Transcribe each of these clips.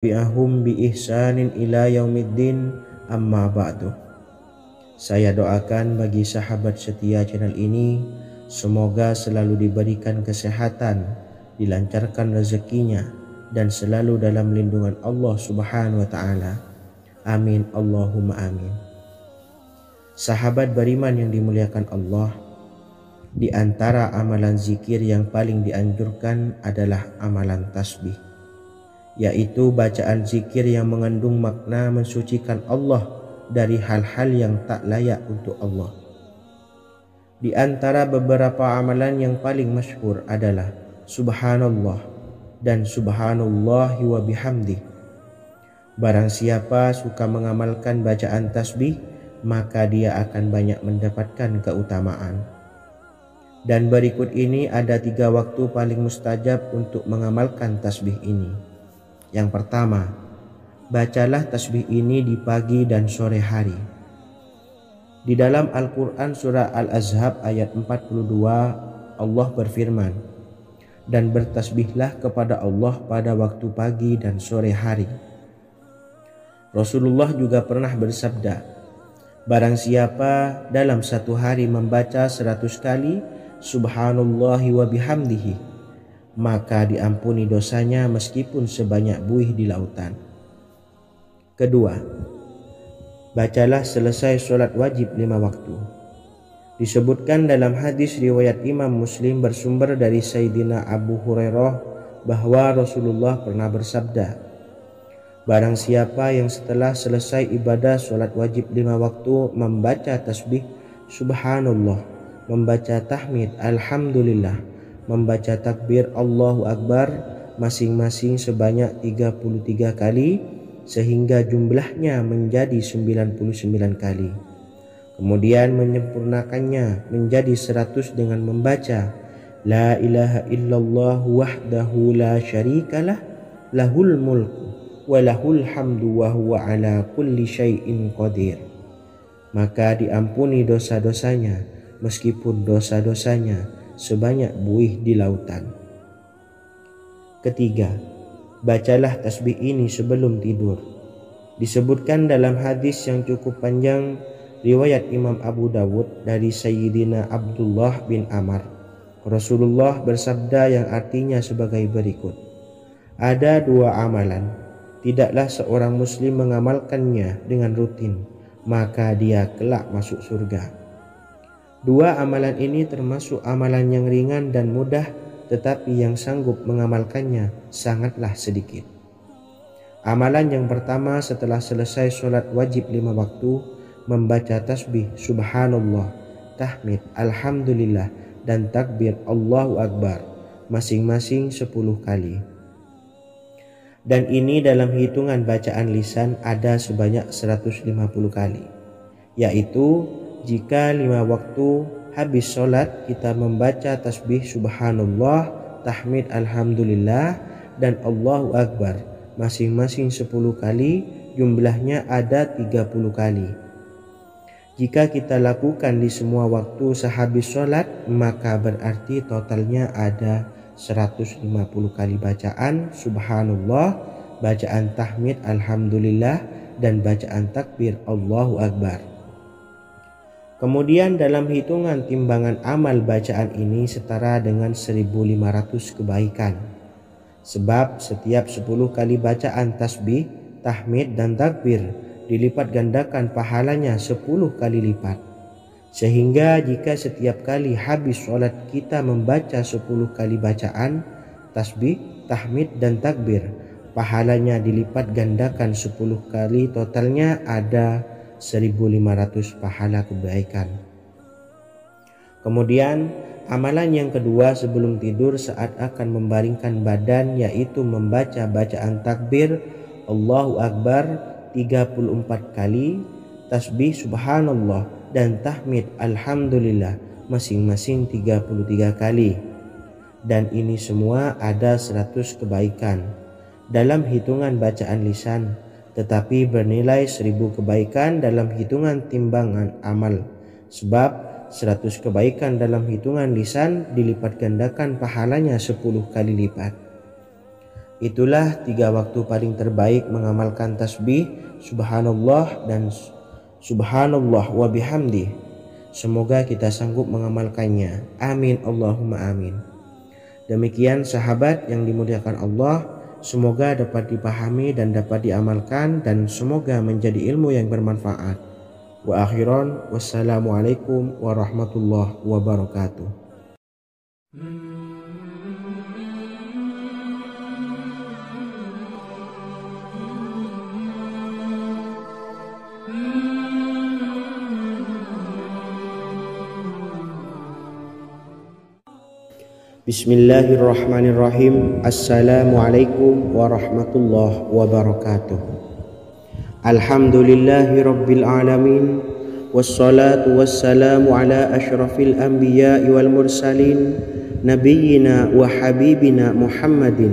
Bi'ahum bi ihsanin ila yaumiddin, amma ba'du. Saya doakan bagi sahabat setia channel ini, semoga selalu diberikan kesehatan, dilancarkan rezekinya, dan selalu dalam lindungan Allah Subhanahu wa ta'ala. Amin Allahumma amin. Sahabat beriman yang dimuliakan Allah, di antara amalan zikir yang paling dianjurkan adalah amalan tasbih, yaitu bacaan zikir yang mengandung makna mensucikan Allah dari hal-hal yang tak layak untuk Allah. Di antara beberapa amalan yang paling masyhur adalah Subhanallah dan Subhanallahi wa bihamdih. Barang siapa suka mengamalkan bacaan tasbih, maka dia akan banyak mendapatkan keutamaan. Dan berikut ini ada 3 waktu paling mustajab untuk mengamalkan tasbih ini. Yang pertama, bacalah tasbih ini di pagi dan sore hari. Di dalam Al-Quran surah Al-Ahzab ayat 42, Allah berfirman, "Dan bertasbihlah kepada Allah pada waktu pagi dan sore hari." Rasulullah juga pernah bersabda, "Barang siapa dalam satu hari membaca 100 kali Subhanallahi wa bihamdihi, maka diampuni dosanya meskipun sebanyak buih di lautan." Kedua, bacalah selesai sholat wajib 5 waktu. Disebutkan dalam hadis riwayat Imam Muslim bersumber dari Sayyidina Abu Hurairah bahwa Rasulullah pernah bersabda, "Barang siapa yang setelah selesai ibadah sholat wajib 5 waktu membaca tasbih Subhanallah, membaca tahmid Alhamdulillah, membaca takbir Allahu Akbar masing-masing sebanyak 33 kali sehingga jumlahnya menjadi 99 kali. Kemudian menyempurnakannya menjadi 100 dengan membaca La ilaha illallah wahdahu la syarikalah lahul mulku wa lahul hamdu wa huwa ala kulli syai'in qadir, maka diampuni dosa-dosanya meskipun dosa-dosanya sebanyak buih di lautan. Ketiga, bacalah tasbih ini sebelum tidur. Disebutkan dalam hadis yang cukup panjang riwayat Imam Abu Dawud dari Sayyidina Abdullah bin Amr, Rasulullah bersabda yang artinya sebagai berikut, "Ada 2 amalan, tidaklah seorang muslim mengamalkannya dengan rutin, maka dia kelak masuk surga. 2 amalan ini termasuk amalan yang ringan dan mudah, tetapi yang sanggup mengamalkannya sangatlah sedikit. Amalan yang pertama setelah selesai sholat wajib 5 waktu, membaca tasbih Subhanallah, tahmid Alhamdulillah, dan takbir Allahu Akbar masing-masing 10 kali. Dan ini dalam hitungan bacaan lisan ada sebanyak 150 kali, yaitu jika 5 waktu habis sholat kita membaca tasbih Subhanallah, tahmid Alhamdulillah, dan Allahu Akbar masing-masing 10 kali, jumlahnya ada 30 kali. Jika kita lakukan di semua waktu sehabis sholat, maka berarti totalnya ada 150 kali bacaan Subhanallah, bacaan tahmid Alhamdulillah, dan bacaan takbir Allahu Akbar. Kemudian dalam hitungan timbangan amal bacaan ini setara dengan 1500 kebaikan. Sebab setiap 10 kali bacaan tasbih, tahmid, dan takbir dilipat gandakan pahalanya 10 kali lipat. Sehingga jika setiap kali habis sholat kita membaca 10 kali bacaan tasbih, tahmid, dan takbir, pahalanya dilipat gandakan 10 kali, totalnya ada 1500 pahala kebaikan. Kemudian amalan yang kedua sebelum tidur saat akan membaringkan badan, yaitu membaca bacaan takbir Allahu Akbar 34 kali, tasbih Subhanallah, dan tahmid Alhamdulillah masing-masing 33 kali. Dan ini semua ada 100 kebaikan dalam hitungan bacaan lisan, tetapi bernilai 1000 kebaikan dalam hitungan timbangan amal. Sebab 100 kebaikan dalam hitungan lisan dilipat gandakan pahalanya 10 kali lipat. Itulah 3 waktu paling terbaik mengamalkan tasbih subhanallah dan subhanallah wa bihamdi. Semoga kita sanggup mengamalkannya. Amin Allahumma amin. Demikian sahabat yang dimuliakan Allah, semoga dapat dipahami dan dapat diamalkan dan semoga menjadi ilmu yang bermanfaat. Wa akhiran wassalamualaikum warahmatullahi wabarakatuh. Bismillahirrahmanirrahim. Assalamualaikum warahmatullahi wabarakatuh. Alhamdulillahi rabbil alamin. Wassalatu wassalamu ala ashrafil anbiya'i wal mursalin, nabiyyina wa habibina Muhammadin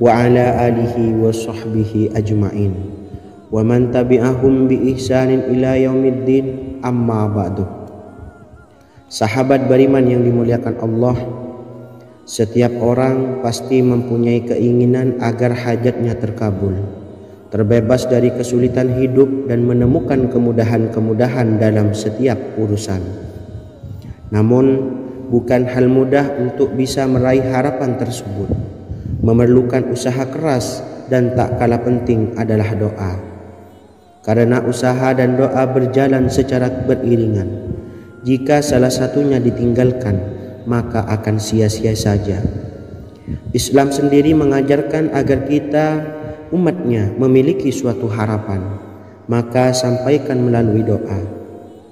wa ala alihi wa sahbihi ajma'in wa man tabi'ahum bi ihsanin ila yaumiddin, amma ba'du. Sahabat beriman yang dimuliakan Allah, setiap orang pasti mempunyai keinginan agar hajatnya terkabul, terbebas dari kesulitan hidup dan menemukan kemudahan-kemudahan dalam setiap urusan. Namun, bukan hal mudah untuk bisa meraih harapan tersebut. Memerlukan usaha keras dan tak kalah penting adalah doa. Karena usaha dan doa berjalan secara beriringan. Jika salah satunya ditinggalkan, maka akan sia-sia saja. Islam sendiri mengajarkan agar kita umatnya memiliki suatu harapan, maka sampaikan melalui doa.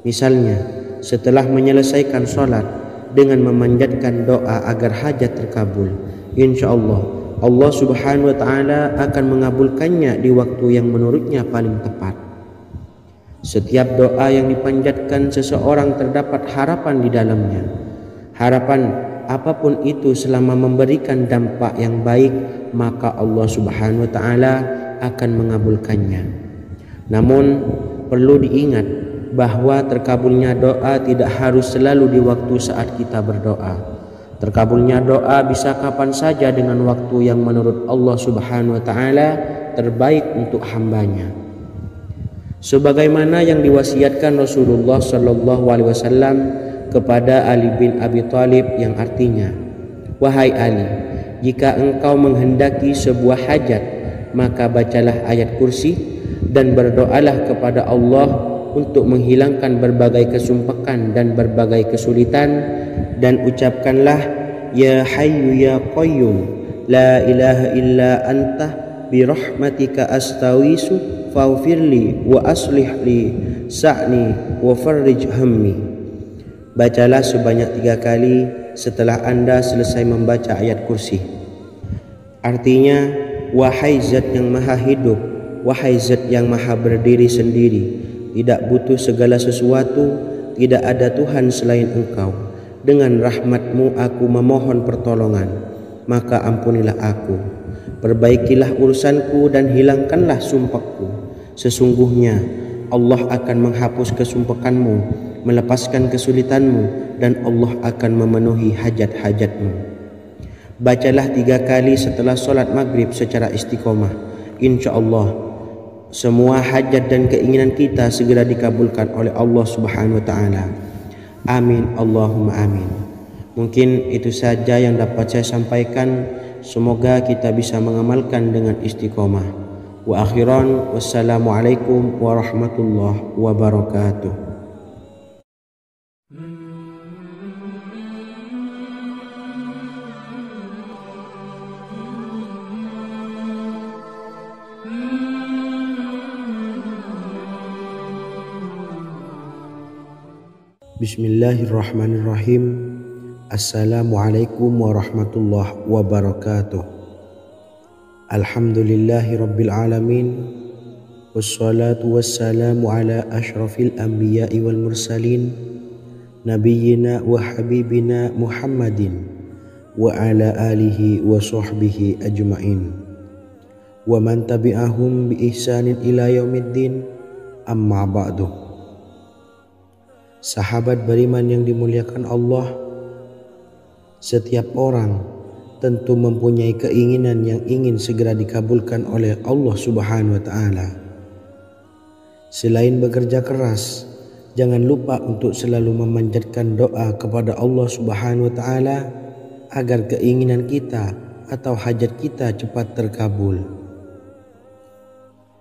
Misalnya, setelah menyelesaikan sholat dengan memanjatkan doa agar hajat terkabul, insya Allah subhanahu wa ta'ala akan mengabulkannya di waktu yang menurutnya paling tepat. Setiap doa yang dipanjatkan seseorang terdapat harapan di dalamnya. Harapan apapun itu selama memberikan dampak yang baik, maka Allah subhanahu wa ta'ala akan mengabulkannya. Namun perlu diingat bahwa terkabulnya doa tidak harus selalu di waktu saat kita berdoa. Terkabulnya doa bisa kapan saja dengan waktu yang menurut Allah subhanahu wa ta'ala terbaik untuk hambanya. Sebagaimana yang diwasiatkan Rasulullah sallallahu alaihi wasallam kepada Ali bin Abi Thalib, yang artinya, wahai Ali, jika engkau menghendaki sebuah hajat, maka bacalah ayat kursi dan berdoalah kepada Allah untuk menghilangkan berbagai kesumpakan dan berbagai kesulitan, dan ucapkanlah, ya hayyu ya qayyum la ilaha illa anta birahmatika astawisu faghfirli wa aslih li sa'ni wa farrij hammi. Bacalah sebanyak 3 kali setelah Anda selesai membaca ayat kursi. Artinya, wahai zat yang maha hidup, wahai zat yang maha berdiri sendiri, tidak butuh segala sesuatu, tidak ada Tuhan selain Engkau. Dengan rahmat-Mu aku memohon pertolongan, maka ampunilah aku. Perbaikilah urusanku dan hilangkanlah sumpahku. Sesungguhnya Allah akan menghapus kesumpahanmu, melepaskan kesulitanmu, dan Allah akan memenuhi hajat-hajatmu. Bacalah 3 kali setelah sholat maghrib secara istiqomah. Insya Allah semua hajat dan keinginan kita segera dikabulkan oleh Allah subhanahu wa ta'ala. Amin Allahumma amin. Mungkin itu saja yang dapat saya sampaikan. Semoga kita bisa mengamalkan dengan istiqomah. Wa akhiran wassalamualaikum warahmatullahi wabarakatuh. Bismillahirrahmanirrahim. Assalamualaikum warahmatullahi wabarakatuh. Alhamdulillahi rabbil alamin. Wassalatu wassalamu ala ashrafil anbiya'i wal mursalin, nabiyyina wa habibina Muhammadin wa ala alihi wa sahbihi ajma'in wa man tabi'ahum bi ihsanin ila yaumiddin, amma ba'du. Sahabat beriman yang dimuliakan Allah, setiap orang tentu mempunyai keinginan yang ingin segera dikabulkan oleh Allah Subhanahu wa Ta'ala. Selain bekerja keras, jangan lupa untuk selalu memanjatkan doa kepada Allah Subhanahu wa Ta'ala agar keinginan kita atau hajat kita cepat terkabul.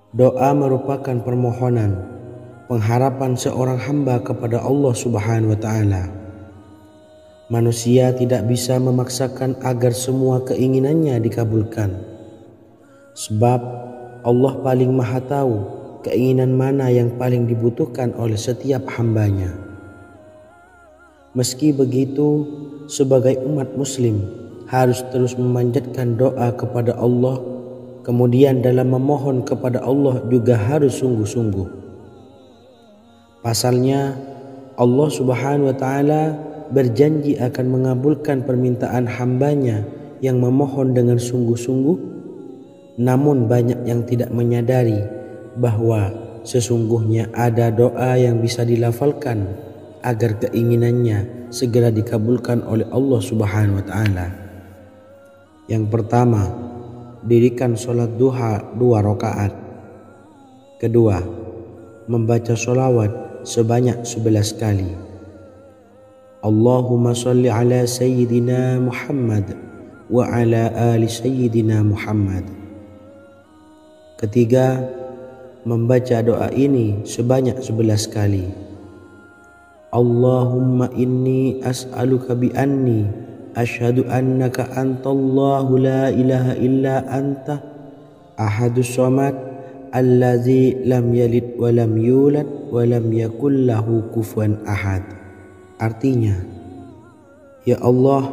Doa merupakan permohonan, pengharapan seorang hamba kepada Allah Subhanahu wa Ta'ala. Manusia tidak bisa memaksakan agar semua keinginannya dikabulkan, sebab Allah paling maha tahu keinginan mana yang paling dibutuhkan oleh setiap hambanya. Meski begitu, sebagai umat muslim harus terus memanjatkan doa kepada Allah, kemudian dalam memohon kepada Allah juga harus sungguh-sungguh. Pasalnya Allah Subhanahu wa Ta'ala berjanji akan mengabulkan permintaan hambanya yang memohon dengan sungguh-sungguh. Namun banyak yang tidak menyadari bahwa sesungguhnya ada doa yang bisa dilafalkan agar keinginannya segera dikabulkan oleh Allah Subhanahu wa Ta'ala. Yang pertama, dirikan sholat duha 2 rakaat. Kedua, membaca sholawat sebanyak 11 kali. Allahumma salli ala Sayyidina Muhammad wa ala ali Sayyidina Muhammad. Ketiga, membaca doa ini sebanyak 11 kali. Allahumma inni as'aluka bi anni asyhadu annaka antallahu la ilaha illa anta ahadus samad allazi lam yalid wa lam yulad wa lam yakul lahu kufuwan ahad. Artinya, ya Allah,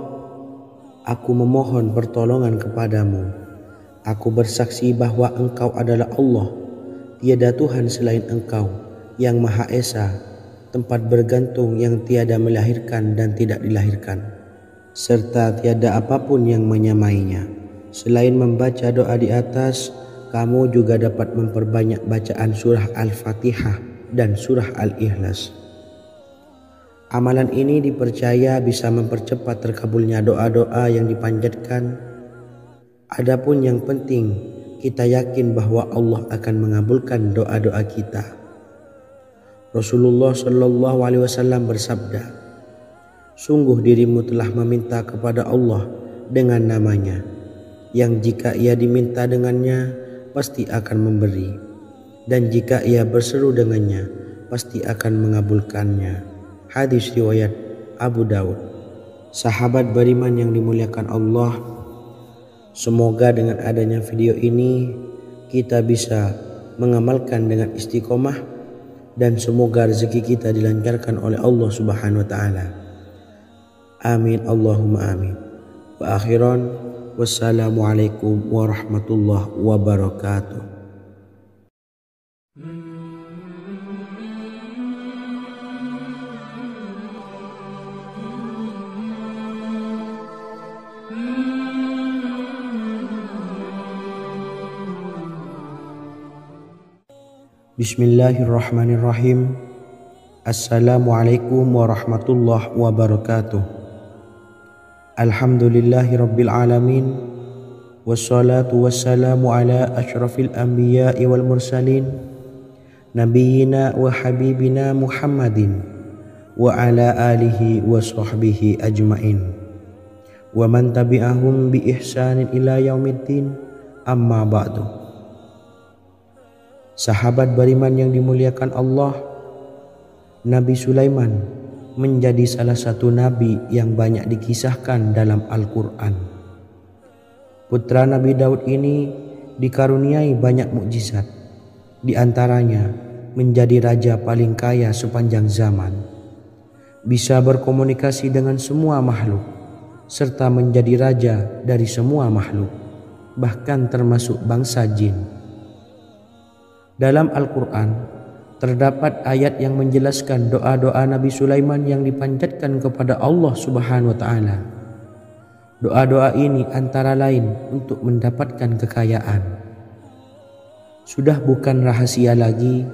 aku memohon pertolongan kepadamu. Aku bersaksi bahwa Engkau adalah Allah, tiada Tuhan selain Engkau, yang Maha Esa, tempat bergantung yang tiada melahirkan dan tidak dilahirkan, serta tiada apapun yang menyamainya. Selain membaca doa di atas, kamu juga dapat memperbanyak bacaan surah Al-Fatihah dan surah Al-Ikhlas. Amalan ini dipercaya bisa mempercepat terkabulnya doa-doa yang dipanjatkan. Adapun yang penting, kita yakin bahwa Allah akan mengabulkan doa-doa kita. Rasulullah Shallallahu Alaihi Wasallam bersabda, sungguh dirimu telah meminta kepada Allah dengan namanya, yang jika ia diminta dengannya, pasti akan memberi, dan jika ia berseru dengannya, pasti akan mengabulkannya. Hadis riwayat Abu Dawud. Sahabat beriman yang dimuliakan Allah, semoga dengan adanya video ini kita bisa mengamalkan dengan istiqomah, dan semoga rezeki kita dilancarkan oleh Allah Subhanahu wa Ta'ala. Amin Allahumma amin. Wa akhiran, wassalamualaikum warahmatullahi wabarakatuh. Bismillahirrahmanirrahim. Assalamualaikum warahmatullahi wabarakatuh. Alhamdulillahi rabbil alamin, wassalatu wassalamu ala asyrafil anbiya'i wal mursalin, nabiyyina wa habibina Muhammadin wa ala alihi wa sahbihi ajmain, wa man tabi'ahum bi ihsanin ila yaumiddin, amma ba'du. Sahabat beriman yang dimuliakan Allah, Nabi Sulaiman menjadi salah satu nabi yang banyak dikisahkan dalam Al-Quran. Putra Nabi Daud ini dikaruniai banyak mukjizat, di antaranya menjadi raja paling kaya sepanjang zaman, bisa berkomunikasi dengan semua makhluk, serta menjadi raja dari semua makhluk, bahkan termasuk bangsa jin. Dalam Al-Quran terdapat ayat yang menjelaskan doa-doa Nabi Sulaiman yang dipanjatkan kepada Allah Subhanahu wa Ta'ala. Doa-doa ini antara lain untuk mendapatkan kekayaan. Sudah bukan rahasia lagi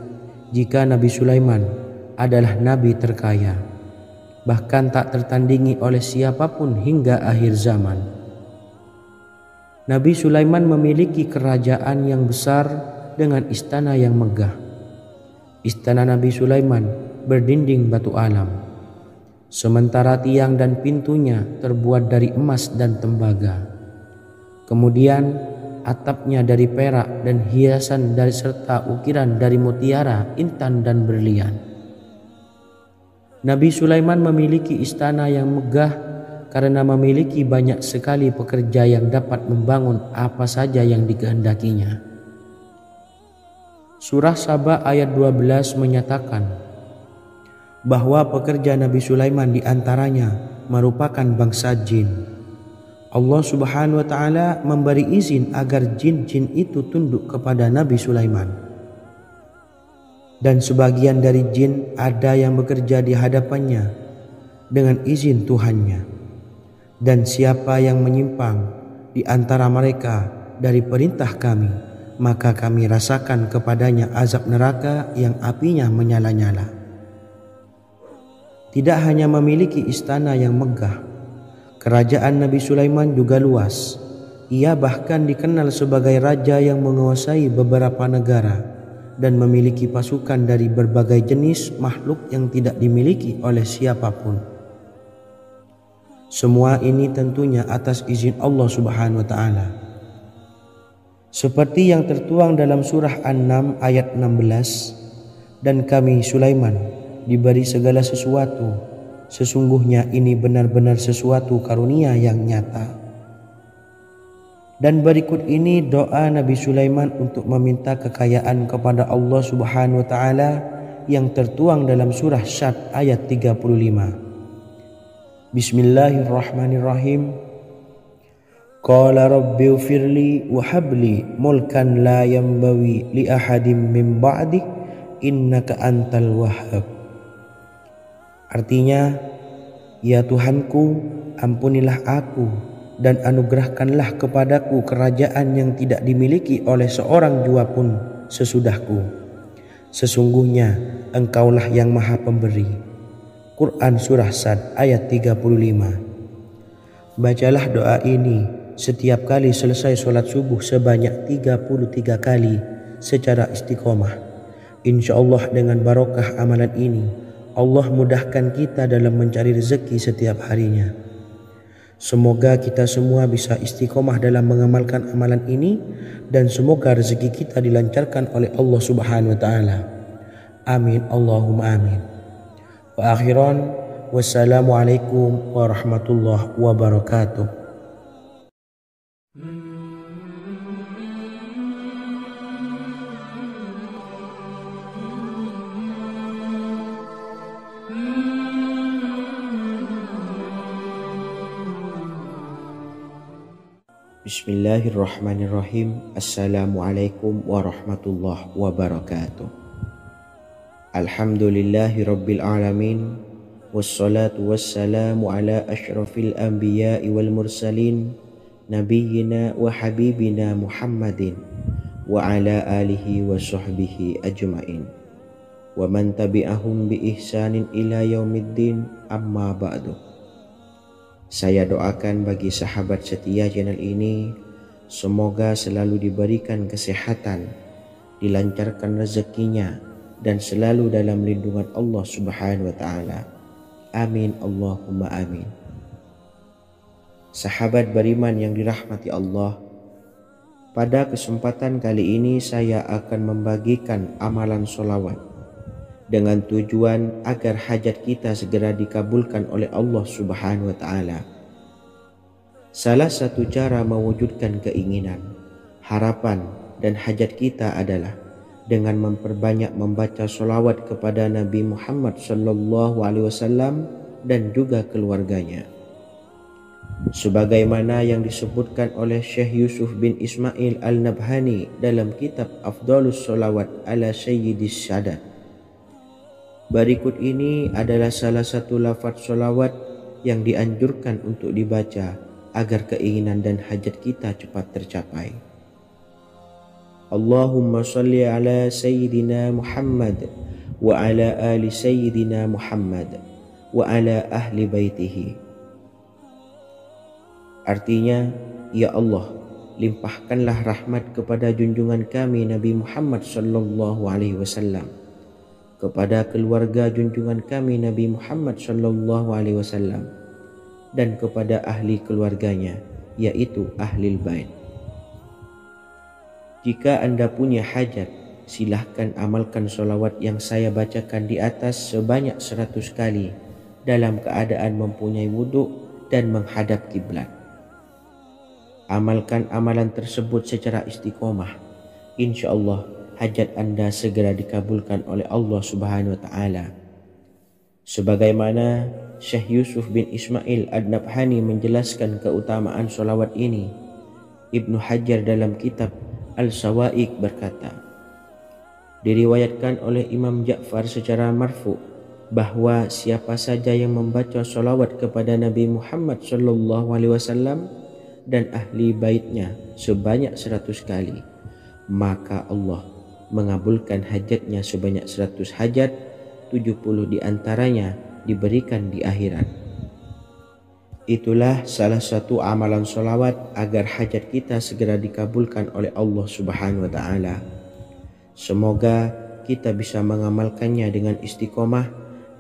jika Nabi Sulaiman adalah nabi terkaya, bahkan tak tertandingi oleh siapapun hingga akhir zaman. Nabi Sulaiman memiliki kerajaan yang besar dengan istana yang megah. Istana Nabi Sulaiman berdinding batu alam, sementara tiang dan pintunya terbuat dari emas dan tembaga. Kemudian atapnya dari perak dan hiasan dari serta ukiran dari mutiara, intan dan berlian. Nabi Sulaiman memiliki istana yang megah karena memiliki banyak sekali pekerja yang dapat membangun apa saja yang dikehendakinya. Surah Saba ayat 12 menyatakan bahwa pekerja Nabi Sulaiman diantaranya merupakan bangsa jin. Allah Subhanahu wa Ta'ala memberi izin agar jin-jin itu tunduk kepada Nabi Sulaiman. Dan sebagian dari jin ada yang bekerja di hadapannya dengan izin Tuhannya. Dan siapa yang menyimpang di antara mereka dari perintah kami, maka kami rasakan kepadanya azab neraka yang apinya menyala-nyala. Tidak hanya memiliki istana yang megah, kerajaan Nabi Sulaiman juga luas. Ia bahkan dikenal sebagai raja yang menguasai beberapa negara dan memiliki pasukan dari berbagai jenis makhluk yang tidak dimiliki oleh siapapun. Semua ini tentunya atas izin Allah Subhanahu wa Ta'ala. Seperti yang tertuang dalam surah An-Naml ayat 16, dan kami Sulaiman diberi segala sesuatu, sesungguhnya ini benar-benar sesuatu karunia yang nyata. Dan berikut ini doa Nabi Sulaiman untuk meminta kekayaan kepada Allah Subhanahu wa Ta'ala yang tertuang dalam surah Syad ayat 35. Bismillahirrahmanirrahim. Qala rabbi ufirli wa habli mulkan la yanbawi li ahadim min ba'di innaka antal wahhab. Artinya, ya Tuhanku, ampunilah aku dan anugerahkanlah kepadaku kerajaan yang tidak dimiliki oleh seorang jua pun sesudahku. Sesungguhnya Engkaulah yang Maha Pemberi. Quran Surah Sad ayat 35. Bacalah doa ini setiap kali selesai sholat subuh sebanyak 33 kali secara istiqomah. InsyaAllah dengan barokah amalan ini, Allah mudahkan kita dalam mencari rezeki setiap harinya. Semoga kita semua bisa istiqomah dalam mengamalkan amalan ini dan semoga rezeki kita dilancarkan oleh Allah Subhanahu wa Ta'ala. Amin Allahumma amin. Wa akhiran, wassalamualaikum warahmatullahi wabarakatuh. Bismillahirrahmanirrahim. Assalamualaikum warahmatullahi wabarakatuh. Alhamdulillahi rabbil alamin. Wassalatu wassalamu ala ashrafil anbiya'i wal mursalin, nabiyyina wa habibina Muhammadin wa ala alihi wa sahbihi ajma'in wa man tabi'ahum bi ihsanin ila yaumiddin, amma ba'du. Saya doakan bagi sahabat setia channel ini, semoga selalu diberikan kesehatan, dilancarkan rezekinya, dan selalu dalam lindungan Allah Subhanahu wa Ta'ala. Amin Allahumma amin. Sahabat beriman yang dirahmati Allah, pada kesempatan kali ini saya akan membagikan amalan sholawat dengan tujuan agar hajat kita segera dikabulkan oleh Allah Subhanahu wa Ta'ala. Salah satu cara mewujudkan keinginan, harapan, dan hajat kita adalah dengan memperbanyak membaca sholawat kepada Nabi Muhammad SAW dan juga keluarganya. Sebagaimana yang disebutkan oleh Syekh Yusuf bin Ismail Al-Nabhani dalam kitab Afdalus Sholawat ala Sayyidis Sadat. Berikut ini adalah salah satu lafaz sholawat yang dianjurkan untuk dibaca agar keinginan dan hajat kita cepat tercapai. Allahumma salli ala Sayyidina Muhammad wa ala ali Sayyidina Muhammad wa ala ahli baitihi. Artinya, ya Allah, limpahkanlah rahmat kepada junjungan kami Nabi Muhammad sallallahu alaihi wasallam, kepada keluarga junjungan kami Nabi Muhammad sallallahu alaihi wasallam, dan kepada ahli keluarganya, yaitu ahlil bait. Jika anda punya hajat, silahkan amalkan solawat yang saya bacakan di atas sebanyak 100 kali dalam keadaan mempunyai wuduk dan menghadap kiblat. Amalkan amalan tersebut secara istiqomah. InsyaAllah hajat anda segera dikabulkan oleh Allah Subhanahu wa Ta'ala. Sebagaimana Syekh Yusuf bin Ismail Ad-Nabhani menjelaskan keutamaan solawat ini, Ibnu Hajar dalam kitab Al-Sawa'iq berkata, diriwayatkan oleh Imam Ja'far secara marfu bahwa siapa saja yang membaca solawat kepada Nabi Muhammad sallallahu alaihi wasallam dan ahli baitnya sebanyak 100 kali, maka Allah mengabulkan hajatnya sebanyak 100 hajat, 70 diantaranya diberikan di akhirat. Itulah salah satu amalan solawat agar hajat kita segera dikabulkan oleh Allah Subhanahu wa Ta'ala. Semoga kita bisa mengamalkannya dengan istiqomah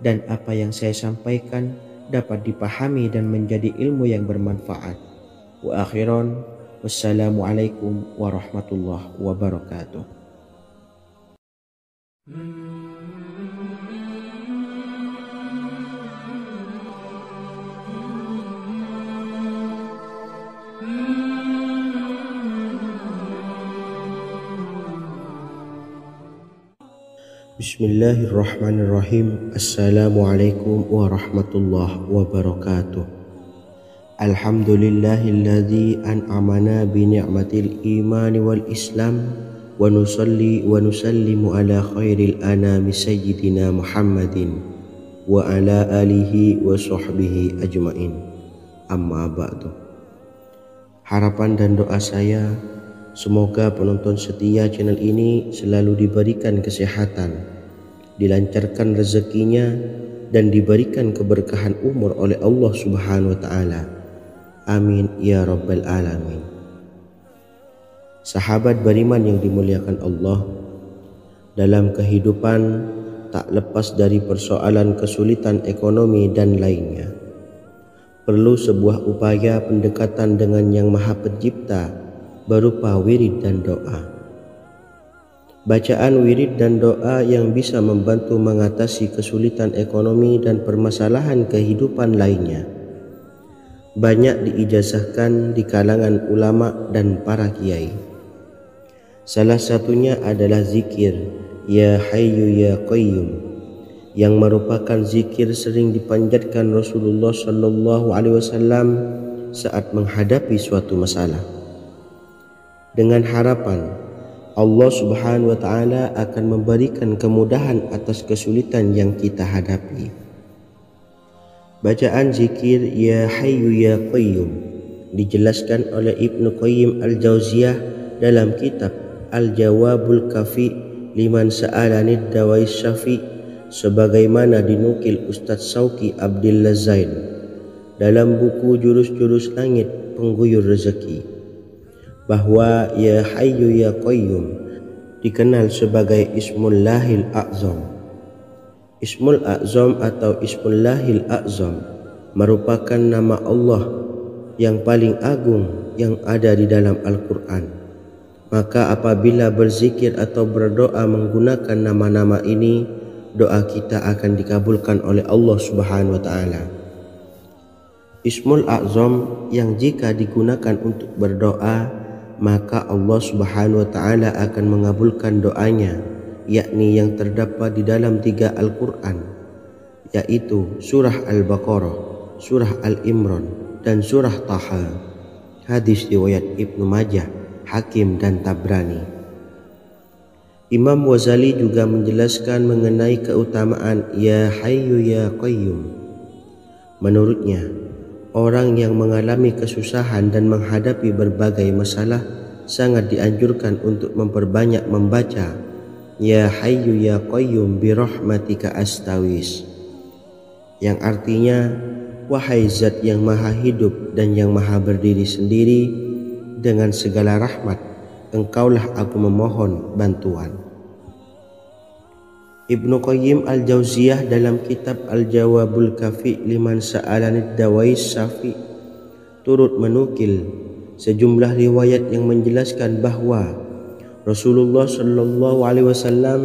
dan apa yang saya sampaikan dapat dipahami dan menjadi ilmu yang bermanfaat. Wa akhiran, wassalamualaikum warahmatullahi wabarakatuh. Bismillahirrahmanirrahim. Assalamualaikum warahmatullahi wabarakatuh. Alhamdulillahilladzi an'amana bi ni'matil iman wal islam wa nusalli wa nusallimu ala khairil anami sayyidina Muhammadin wa ala alihi wa sahbihi ajmain. Amma ba'du. Harapan dan doa saya, semoga penonton setia channel ini selalu diberikan kesehatan, dilancarkan rezekinya, dan diberikan keberkahan umur oleh Allah Subhanahu wa Ta'ala. Amin ya rabbal alamin. Sahabat beriman yang dimuliakan Allah, dalam kehidupan tak lepas dari persoalan kesulitan ekonomi dan lainnya. Perlu sebuah upaya pendekatan dengan Yang Maha Pencipta berupa wirid dan doa. Bacaan wirid dan doa yang bisa membantu mengatasi kesulitan ekonomi dan permasalahan kehidupan lainnya banyak diijazahkan di kalangan ulama dan para kiai. Salah satunya adalah zikir Ya Hayyu Ya Qayyum, yang merupakan zikir sering dipanjatkan Rasulullah sallallahu alaihi wasallam saat menghadapi suatu masalah, dengan harapan Allah Subhanahu wa Ta'ala akan memberikan kemudahan atas kesulitan yang kita hadapi. Bacaan zikir Ya Hayyu Ya Qayyum dijelaskan oleh Ibnu Qayyim Al-Jauziyah dalam kitab Al-Jawabul Kafi liman sa'alanid dawai syafi, sebagaimana dinukil Ustadz Sauki Abdillah Zain dalam buku Jurus-Jurus Langit Pengguyur Rezeki, bahwa Ya Hayyu Ya Qayyum dikenal sebagai Ismullahil A'zam. Ismul A'zam atau Ismullahil A'zam merupakan nama Allah yang paling agung yang ada di dalam Al-Quran. Maka apabila berzikir atau berdoa menggunakan nama-nama ini, doa kita akan dikabulkan oleh Allah Subhanahu wa Ta'ala. Ismul A'zam yang jika digunakan untuk berdoa, maka Allah Subhanahu wa Ta'ala akan mengabulkan doanya, yakni yang terdapat di dalam 3 Al-Quran, yaitu surah Al-Baqarah, surah Al-Imran, dan surah Taha. Hadis riwayat Ibnu Majah, Hakim, dan Tabrani. Imam Ghazali juga menjelaskan mengenai keutamaan Ya Hayyu Ya Qayyum. Menurutnya, orang yang mengalami kesusahan dan menghadapi berbagai masalah sangat dianjurkan untuk memperbanyak membaca Ya Hayyu Ya Qayyum bi rahmatika astawis, yang artinya wahai zat yang maha hidup dan yang maha berdiri sendiri, dengan segala rahmat, engkaulah aku memohon bantuan. Ibnu Qayyim al-Jauziyah dalam kitab Al-Jawabul Kafi liman sa'alanid dawais syafi turut menukil sejumlah riwayat yang menjelaskan bahwa Rasulullah Shallallahu Alaihi Wasallam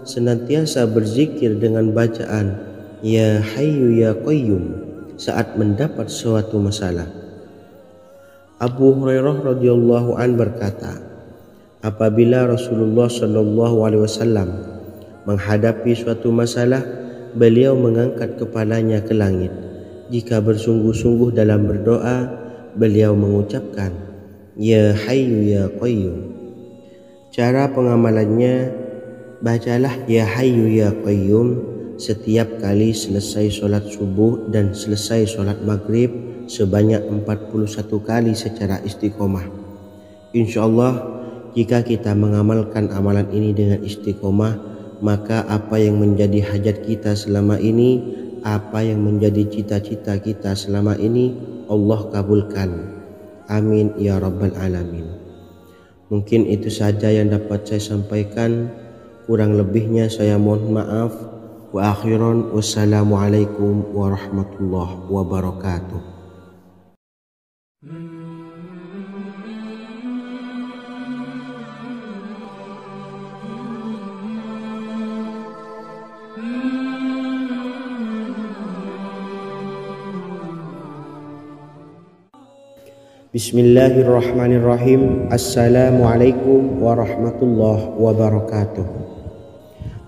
senantiasa berzikir dengan bacaan Ya Hayyu Ya Qayyum saat mendapat suatu masalah. Abu Hurairah radhiyallahu an berkata, apabila Rasulullah Shallallahu Alaihi Wasallam menghadapi suatu masalah, beliau mengangkat kepalanya ke langit. Jika bersungguh-sungguh dalam berdoa, beliau mengucapkan Ya Hayyu Ya Qayyum. Cara pengamalannya, bacalah Ya Hayyu Ya Qayyum setiap kali selesai sholat subuh dan selesai sholat maghrib sebanyak 41 kali secara istiqomah. Insyaallah, jika kita mengamalkan amalan ini dengan istiqomah, maka apa yang menjadi hajat kita selama ini, apa yang menjadi cita-cita kita selama ini, Allah kabulkan. Amin ya rabbal alamin. Mungkin itu saja yang dapat saya sampaikan. Kurang lebihnya saya mohon maaf. Wa akhiran, wassalamualaikum warahmatullahi wabarakatuh. Bismillahirrahmanirrahim. Assalamualaikum warahmatullahi wabarakatuh.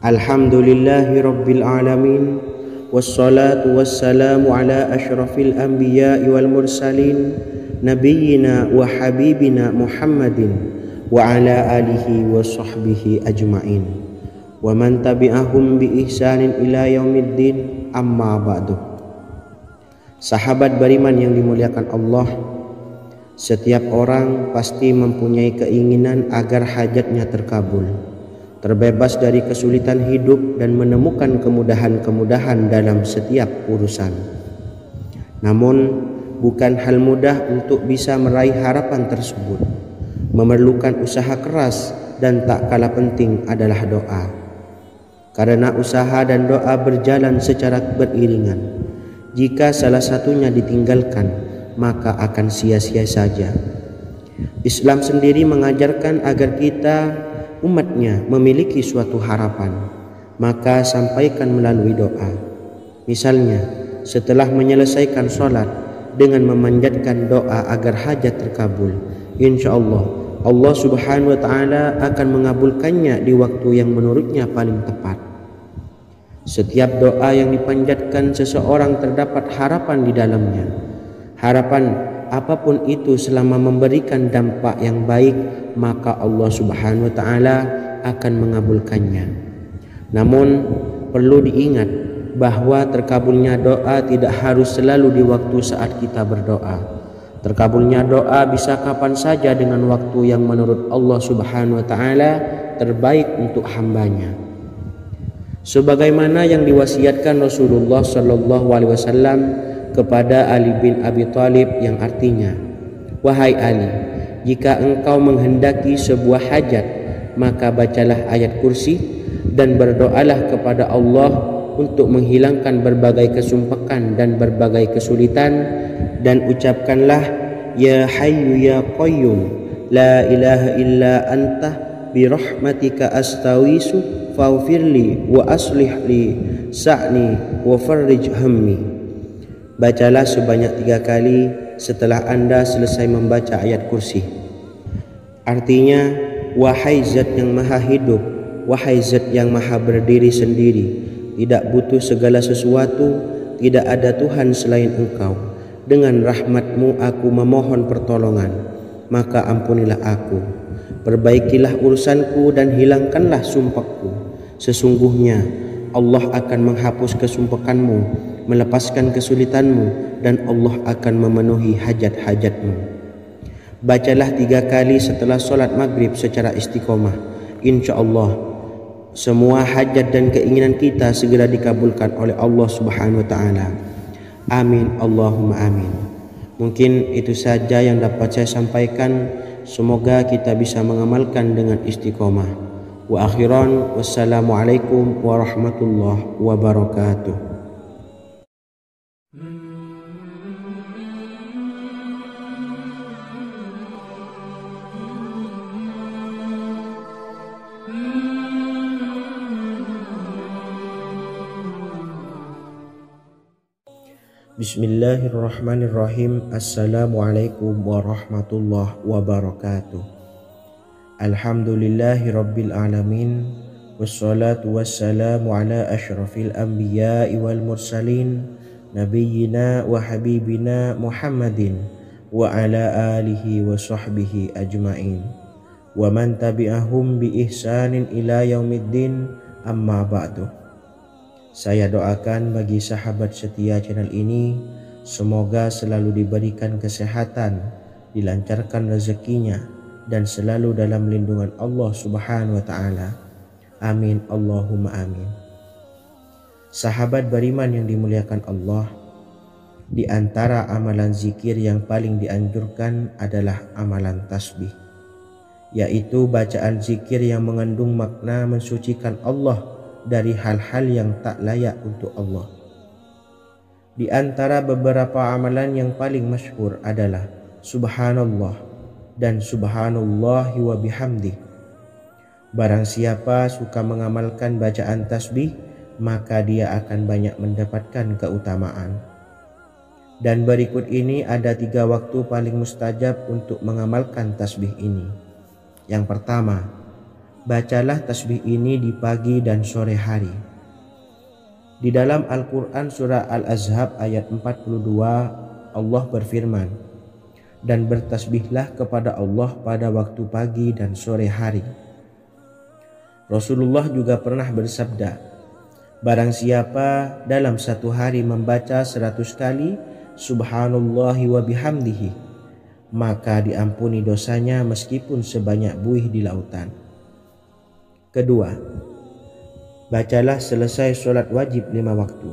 Alhamdulillahi rabbil alamin. Wassalatu wassalamu ala ashrafil anbiya'i wal mursalin nabiyyina wa habibina Muhammadin wa ala alihi wa sahbihi ajma'in wa man tabi'ahum bi ihsanin ila yaumiddin, amma ba'du. Sahabat beriman yang dimuliakan Allah, setiap orang pasti mempunyai keinginan agar hajatnya terkabul, terbebas dari kesulitan hidup dan menemukan kemudahan-kemudahan dalam setiap urusan. Namun, bukan hal mudah untuk bisa meraih harapan tersebut. Memerlukan usaha keras dan tak kalah penting adalah doa. Karena usaha dan doa berjalan secara beriringan. Jika salah satunya ditinggalkan, maka akan sia-sia saja. Islam sendiri mengajarkan agar kita umatnya memiliki suatu harapan, maka sampaikan melalui doa. Misalnya, setelah menyelesaikan sholat dengan memanjatkan doa agar hajat terkabul, insyaallah Allah subhanahu wa ta'ala akan mengabulkannya di waktu yang menurutnya paling tepat. Setiap doa yang dipanjatkan seseorang terdapat harapan di dalamnya. Harapan apapun itu selama memberikan dampak yang baik, maka Allah subhanahu wa ta'ala akan mengabulkannya. Namun perlu diingat bahwa terkabulnya doa tidak harus selalu di waktu saat kita berdoa. Terkabulnya doa bisa kapan saja dengan waktu yang menurut Allah subhanahu wa ta'ala terbaik untuk hambanya. Sebagaimana yang diwasiatkan Rasulullah sallallahu alaihi wasallam kepada Ali bin Abi Thalib, yang artinya, wahai Ali, jika engkau menghendaki sebuah hajat, maka bacalah ayat kursi dan berdoalah kepada Allah untuk menghilangkan berbagai kesumpakan dan berbagai kesulitan, dan ucapkanlah Ya Hayyu Ya Qayyum la ilaha illa anta birahmatika astawisu faghfirli wa aslih li sa'ni wa farrij hammi. Bacalah sebanyak 3 kali setelah Anda selesai membaca ayat kursi. Artinya, wahai zat yang maha hidup, wahai zat yang maha berdiri sendiri, tidak butuh segala sesuatu, tidak ada Tuhan selain Engkau. Dengan rahmat-Mu aku memohon pertolongan, maka ampunilah aku. Perbaikilah urusanku dan hilangkanlah sumpahku. Sesungguhnya Allah akan menghapus kesumpahanmu, melepaskan kesulitanmu, dan Allah akan memenuhi hajat-hajatmu. Bacalah 3 kali setelah sholat maghrib secara istiqomah. InsyaAllah semua hajat dan keinginan kita segera dikabulkan oleh Allah subhanahu wa ta'ala. Amin Allahumma amin. Mungkin itu saja yang dapat saya sampaikan. Semoga kita bisa mengamalkan dengan istiqomah. Wa akhiran, wassalamualaikum warahmatullahi wabarakatuh. Bismillahirrahmanirrahim. Assalamualaikum warahmatullahi wabarakatuh. Alhamdulillahi rabbil alamin. Wassalatu wassalamu ala ashrafil anbiya'i wal mursalin, nabiyyina wa habibina Muhammadin wa ala alihi wa sahbihi ajma'in, wa man tabi'ahum bi ihsanin ila yaumiddin, amma ba'du. Saya doakan bagi sahabat setia channel ini, semoga selalu diberikan kesehatan, dilancarkan rezekinya, dan selalu dalam lindungan Allah Subhanahu wa Ta'ala. Amin Allahumma amin. Sahabat beriman yang dimuliakan Allah, di antara amalan zikir yang paling dianjurkan adalah amalan tasbih, yaitu bacaan zikir yang mengandung makna mensucikan Allah dari hal-hal yang tak layak untuk Allah. Di antara beberapa amalan yang paling masyhur adalah Subhanallah dan Subhanallahi wa bihamdih. Barang siapa suka mengamalkan bacaan tasbih, maka dia akan banyak mendapatkan keutamaan. Dan berikut ini ada 3 waktu paling mustajab untuk mengamalkan tasbih ini. Yang pertama, bacalah tasbih ini di pagi dan sore hari. Di dalam Al-Quran surah Al-Ahzab ayat 42, Allah berfirman, dan bertasbihlah kepada Allah pada waktu pagi dan sore hari. Rasulullah juga pernah bersabda, barang siapa dalam satu hari membaca 100 kali Subhanallahi wa bihamdihi, maka diampuni dosanya meskipun sebanyak buih di lautan. Kedua, bacalah selesai sholat wajib 5 waktu.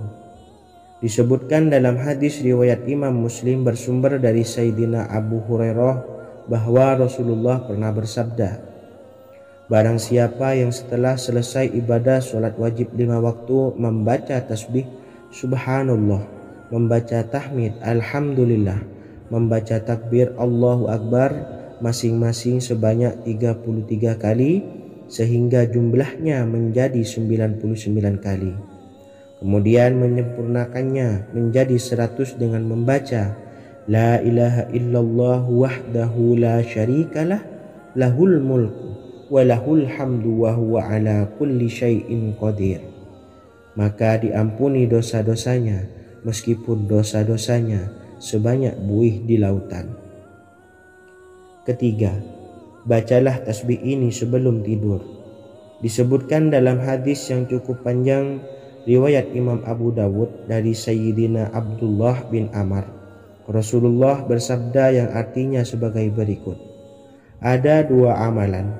Disebutkan dalam hadis riwayat Imam Muslim bersumber dari Sayyidina Abu Hurairah bahwa Rasulullah pernah bersabda, barang siapa yang setelah selesai ibadah sholat wajib 5 waktu membaca tasbih Subhanallah, membaca tahmid Alhamdulillah, membaca takbir Allahu Akbar masing-masing sebanyak 33 kali, sehingga jumlahnya menjadi 99 kali. Kemudian menyempurnakannya menjadi 100 dengan membaca La ilaha illallah wahdahu la syarikalah, lahul mulku wa lahul hamdu wa huwa ala kulli syai'in qadir. Maka diampuni dosa-dosanya meskipun dosa-dosanya sebanyak buih di lautan. Ketiga, bacalah tasbih ini sebelum tidur. Disebutkan dalam hadis yang cukup panjang riwayat Imam Abu Dawud dari Sayyidina Abdullah bin Amr. Rasulullah bersabda yang artinya sebagai berikut. Ada 2 amalan,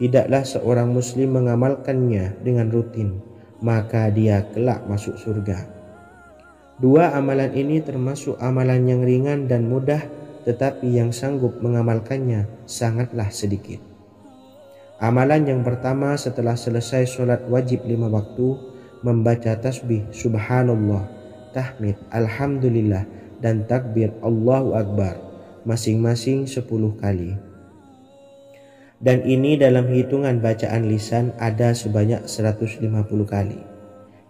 tidaklah seorang muslim mengamalkannya dengan rutin, maka dia kelak masuk surga. 2 amalan ini termasuk amalan yang ringan dan mudah, tetapi yang sanggup mengamalkannya sangatlah sedikit. Amalan yang pertama setelah selesai sholat wajib 5 waktu, membaca tasbih Subhanallah, tahmid Alhamdulillah, dan takbir Allahu Akbar masing-masing 10 kali. Dan ini dalam hitungan bacaan lisan ada sebanyak 150 kali,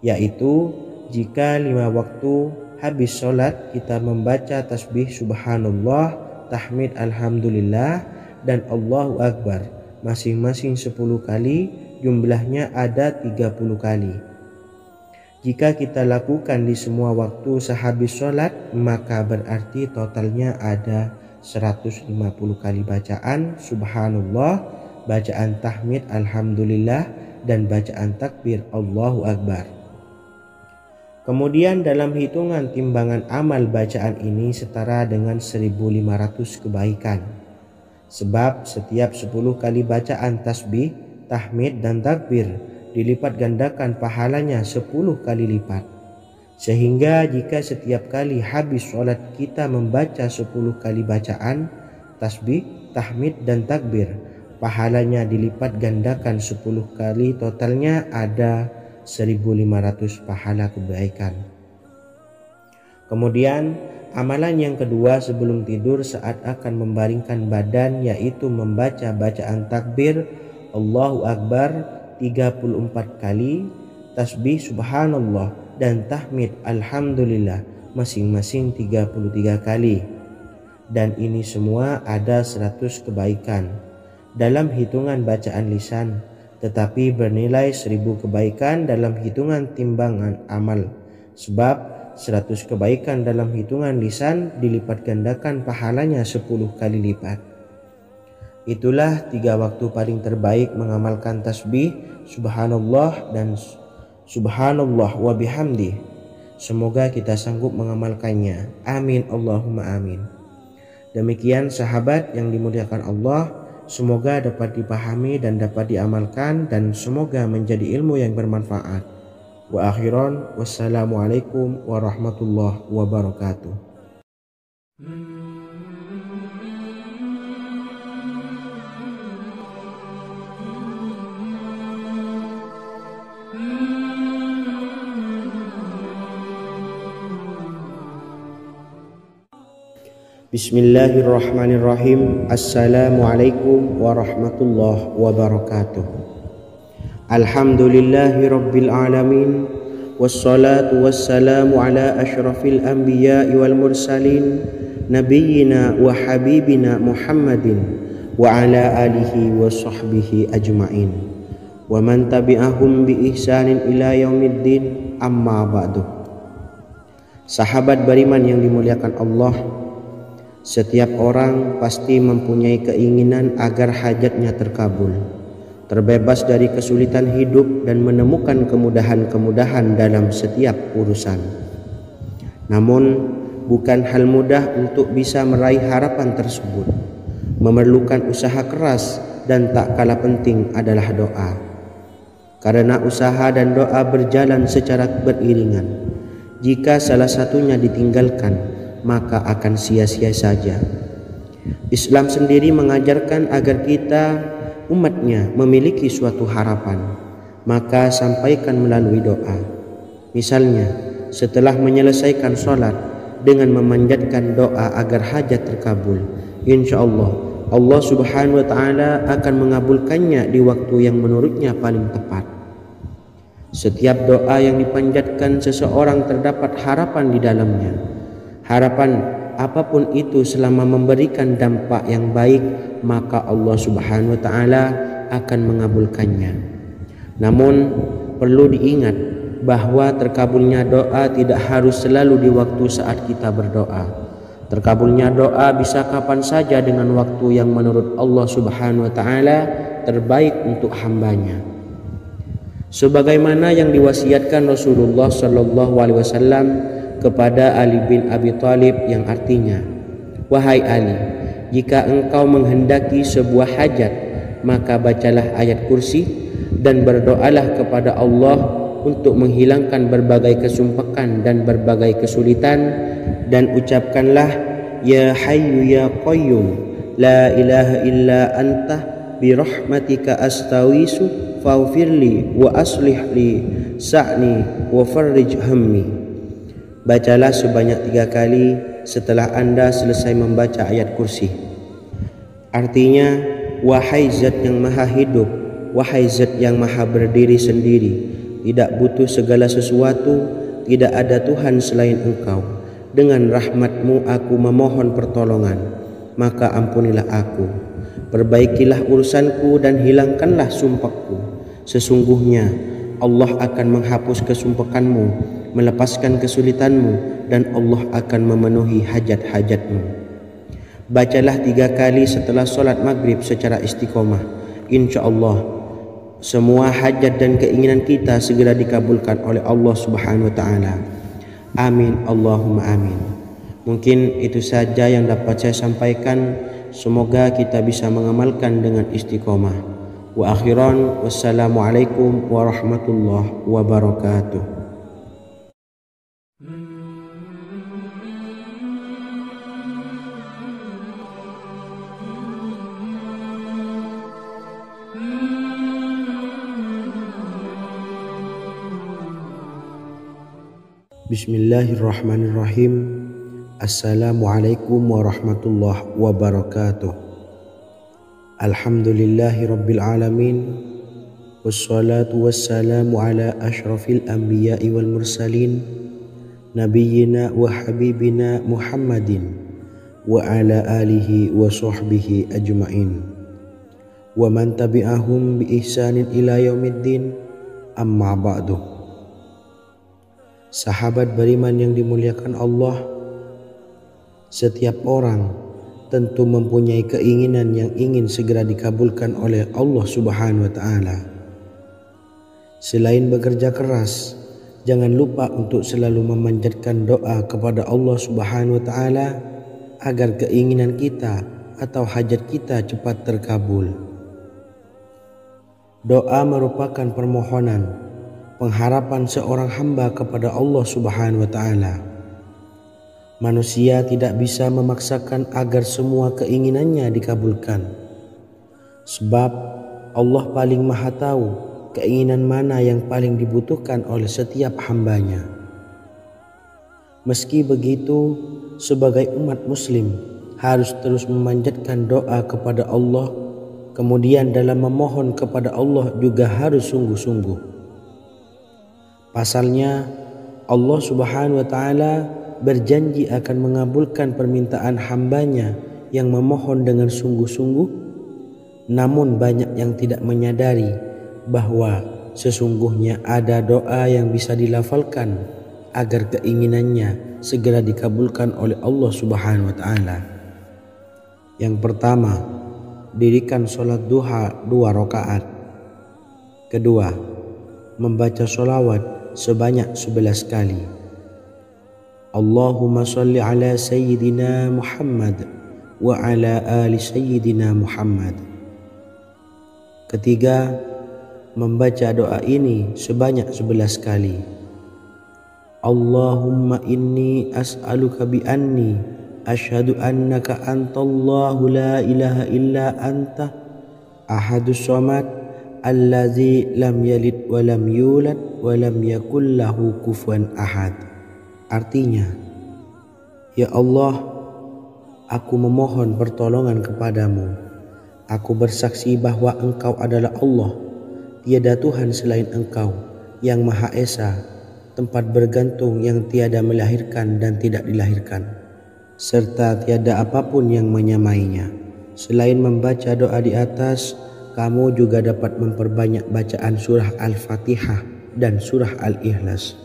yaitu jika 5 waktu habis sholat kita membaca tasbih Subhanallah, tahmid Alhamdulillah, dan Allahu Akbar masing-masing 10 kali, jumlahnya ada 30 kali. Jika kita lakukan di semua waktu sehabis sholat, maka berarti totalnya ada 150 kali bacaan Subhanallah, bacaan tahmid Alhamdulillah, dan bacaan takbir Allahu Akbar. Kemudian dalam hitungan timbangan amal bacaan ini setara dengan 1500 kebaikan. Sebab setiap 10 kali bacaan tasbih, tahmid, dan takbir dilipat gandakan pahalanya 10 kali lipat. Sehingga jika setiap kali habis sholat kita membaca 10 kali bacaan tasbih, tahmid dan takbir, pahalanya dilipat gandakan 10 kali, totalnya ada 1.500 pahala kebaikan. Kemudian amalan yang kedua sebelum tidur saat akan membaringkan badan, yaitu membaca bacaan takbir Allahu Akbar 34 kali, tasbih subhanallah dan tahmid alhamdulillah masing-masing 33 kali. Dan ini semua ada 100 kebaikan dalam hitungan bacaan lisan, tetapi bernilai 1.000 kebaikan dalam hitungan timbangan amal. Sebab 100 kebaikan dalam hitungan lisan dilipat gandakan pahalanya 10 kali lipat. Itulah 3 waktu paling terbaik mengamalkan tasbih subhanallah dan subhanallah wa bihamdi. Semoga kita sanggup mengamalkannya. Amin Allahumma amin. Demikian sahabat yang dimuliakan Allah, semoga dapat dipahami dan dapat diamalkan, dan semoga menjadi ilmu yang bermanfaat. Wa akhiran, wassalamualaikum warahmatullahi wabarakatuh. Bismillahirrahmanirrahim. Assalamualaikum warahmatullahi wabarakatuh. Alhamdulillahi rabbil alamin, wassalatu wassalamu ala ashrafil anbiya'i wal mursalin, nabiyyina wa habibina Muhammadin wa ala alihi wa sahbihi ajma'in, wa man tabi'ahum bi ihsanin ila yaumiddin, amma ba'du. Sahabat beriman yang dimuliakan Allah, setiap orang pasti mempunyai keinginan agar hajatnya terkabul, terbebas dari kesulitan hidup dan menemukan kemudahan-kemudahan dalam setiap urusan. Namun bukan hal mudah untuk bisa meraih harapan tersebut. Memerlukan usaha keras, dan tak kalah penting adalah doa. Karena usaha dan doa berjalan secara beriringan. Jika salah satunya ditinggalkan, maka akan sia-sia saja. Islam sendiri mengajarkan agar kita umatnya memiliki suatu harapan, maka sampaikan melalui doa. Misalnya setelah menyelesaikan sholat dengan memanjatkan doa agar hajat terkabul, insya Allah Allah subhanahu wa ta'ala akan mengabulkannya di waktu yang menurutnya paling tepat. Setiap doa yang dipanjatkan seseorang terdapat harapan di dalamnya. Harapan apapun itu selama memberikan dampak yang baik, maka Allah subhanahu wa ta'ala akan mengabulkannya. Namun perlu diingat bahwa terkabulnya doa tidak harus selalu di waktu saat kita berdoa. Terkabulnya doa bisa kapan saja dengan waktu yang menurut Allah subhanahu wa ta'ala terbaik untuk hambanya. Sebagaimana yang diwasiatkan Rasulullah sallallahu alaihi wasallam kepada Ali bin Abi Thalib, yang artinya, wahai Ali, jika engkau menghendaki sebuah hajat, maka bacalah ayat kursi dan berdoalah kepada Allah untuk menghilangkan berbagai kesumpakan dan berbagai kesulitan, dan ucapkanlah ya hayyu ya qayyum la ilaha illa anta birahmatika astawisu faghfirli wa aslih li sa'ni wa farrij hammi. Bacalah sebanyak 3 kali setelah Anda selesai membaca ayat kursi. Artinya, wahai zat yang maha hidup, wahai zat yang maha berdiri sendiri, tidak butuh segala sesuatu, tidak ada Tuhan selain Engkau. Dengan rahmat-Mu aku memohon pertolongan, maka ampunilah aku. Perbaikilah urusanku dan hilangkanlah sumpahku. Sesungguhnya Allah akan menghapus kesumpahanmu, melepaskan kesulitanmu, dan Allah akan memenuhi hajat-hajatmu. Bacalah 3 kali setelah sholat maghrib secara istiqomah. Insya Allah semua hajat dan keinginan kita segera dikabulkan oleh Allah subhanahu wa ta'ala. Amin Allahumma amin. Mungkin itu saja yang dapat saya sampaikan. Semoga kita bisa mengamalkan dengan istiqomah. Wa akhiran, wassalamualaikum warahmatullahi wabarakatuh. Bismillahirrahmanirrahim. Assalamualaikum warahmatullahi wabarakatuh. Alhamdulillahi rabbil alamin. Wassalatu wassalamu ala ashrafil anbiya'i wal mursalin, nabiyyina wa habibina Muhammadin wa ala alihi wa sahbihi ajma'in wa man tabi'ahum bi ihsanin ila yaumiddin, amma ba'du. Sahabat beriman yang dimuliakan Allah, setiap orang tentu mempunyai keinginan yang ingin segera dikabulkan oleh Allah Subhanahu wa taala. Selain bekerja keras, jangan lupa untuk selalu memanjatkan doa kepada Allah Subhanahu wa taala agar keinginan kita atau hajat kita cepat terkabul. Doa merupakan permohonan, pengharapan seorang hamba kepada Allah Subhanahu wa taala. Manusia tidak bisa memaksakan agar semua keinginannya dikabulkan. Sebab Allah paling maha tahu keinginan mana yang paling dibutuhkan oleh setiap hambanya. Meski begitu, sebagai umat muslim harus terus memanjatkan doa kepada Allah. Kemudian dalam memohon kepada Allah juga harus sungguh-sungguh. Pasalnya Allah Subhanahu wa taala berjanji akan mengabulkan permintaan hambanya yang memohon dengan sungguh-sungguh. Namun banyak yang tidak menyadari bahwa sesungguhnya ada doa yang bisa dilafalkan agar keinginannya segera dikabulkan oleh Allah Subhanahu wa taala. Yang pertama, dirikan sholat duha 2 rakaat. Kedua, membaca sholawat sebanyak 11 kali. Allahumma sholli ala sayyidina Muhammad wa ala ali sayyidina Muhammad. Ketiga, membaca doa ini sebanyak 11 kali. Allahumma inni as'aluka bi anni asyhadu annaka antallahu la ilaha illa anta ahadus samad allazi lam yalid wa lam yulad wa lam yakul lahu kufuwan ahad. Artinya, ya Allah, aku memohon pertolongan kepadamu. Aku bersaksi bahwa Engkau adalah Allah, tiada Tuhan selain Engkau yang Maha Esa, tempat bergantung yang tiada melahirkan dan tidak dilahirkan, serta tiada apapun yang menyamainya. Selain membaca doa di atas, kamu juga dapat memperbanyak bacaan surah Al-Fatihah dan surah Al-Ikhlas.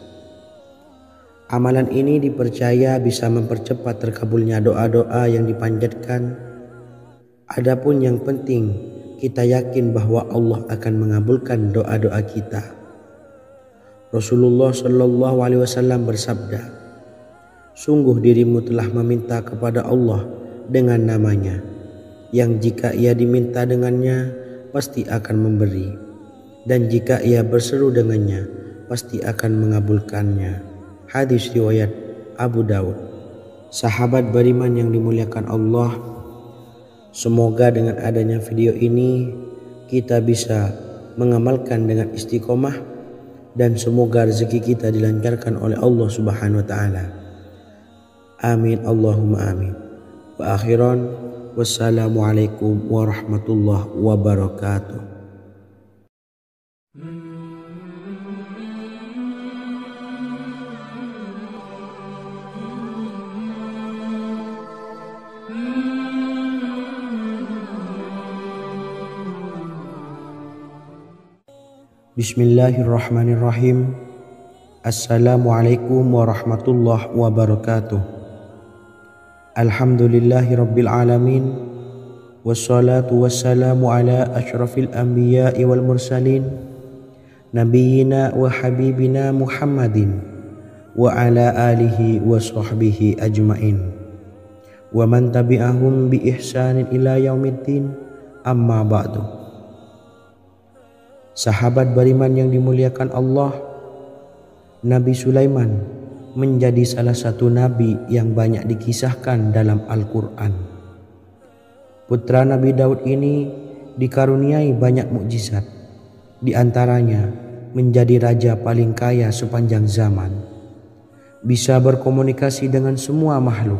Amalan ini dipercaya bisa mempercepat terkabulnya doa-doa yang dipanjatkan. Adapun yang penting, kita yakin bahwa Allah akan mengabulkan doa-doa kita. Rasulullah Shallallahu Alaihi Wasallam bersabda, sungguh dirimu telah meminta kepada Allah dengan namanya, yang jika ia diminta dengannya, pasti akan memberi, dan jika ia berseru dengannya, pasti akan mengabulkannya. Hadis riwayat Abu Dawud. Sahabat beriman yang dimuliakan Allah, semoga dengan adanya video ini kita bisa mengamalkan dengan istiqomah, dan semoga rezeki kita dilancarkan oleh Allah Subhanahu wa taala. Amin Allahumma amin. Wa akhiran, wassalamualaikum warahmatullahi wabarakatuh. Bismillahirrahmanirrahim. Assalamualaikum warahmatullahi wabarakatuh. Alhamdulillahi rabbil alamin. Wassalatu wassalamu ala ashrafil anbiya'i wal mursalin, nabiyyina wa habibina Muhammadin wa ala alihi wa sahbihi ajma'in wa man tabi'ahum bi ihsanin ila yaumiddin, amma ba'du. Sahabat beriman yang dimuliakan Allah, Nabi Sulaiman menjadi salah satu nabi yang banyak dikisahkan dalam Al-Quran. Putra Nabi Daud ini dikaruniai banyak mukjizat, di antaranya menjadi raja paling kaya sepanjang zaman. bisa berkomunikasi dengan semua makhluk,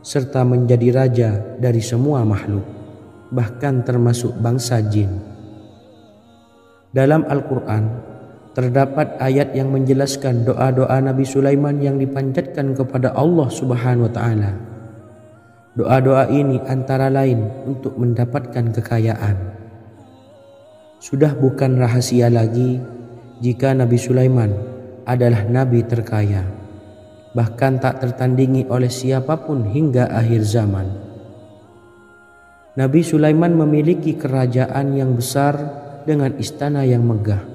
serta menjadi raja dari semua makhluk, bahkan termasuk bangsa jin. Dalam Al-Quran terdapat ayat yang menjelaskan doa-doa Nabi Sulaiman yang dipanjatkan kepada Allah Subhanahu wa Ta'ala. Doa-doa ini antara lain untuk mendapatkan kekayaan. Sudah bukan rahasia lagi jika Nabi Sulaiman adalah nabi terkaya, bahkan tak tertandingi oleh siapapun hingga akhir zaman. Nabi Sulaiman memiliki kerajaan yang besar dengan istana yang megah.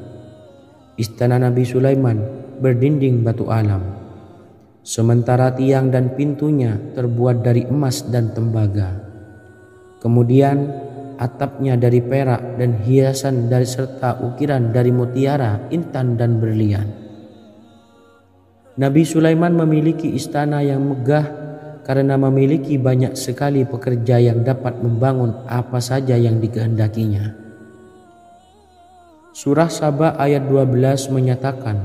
Istana Nabi Sulaiman berdinding batu alam, sementara tiang dan pintunya terbuat dari emas dan tembaga. Kemudian atapnya dari perak dan hiasan dari serta ukiran dari mutiara, intan dan berlian. Nabi Sulaiman memiliki istana yang megah karena memiliki banyak sekali pekerja yang dapat membangun apa saja yang dikehendakinya. Surah Saba ayat 12 menyatakan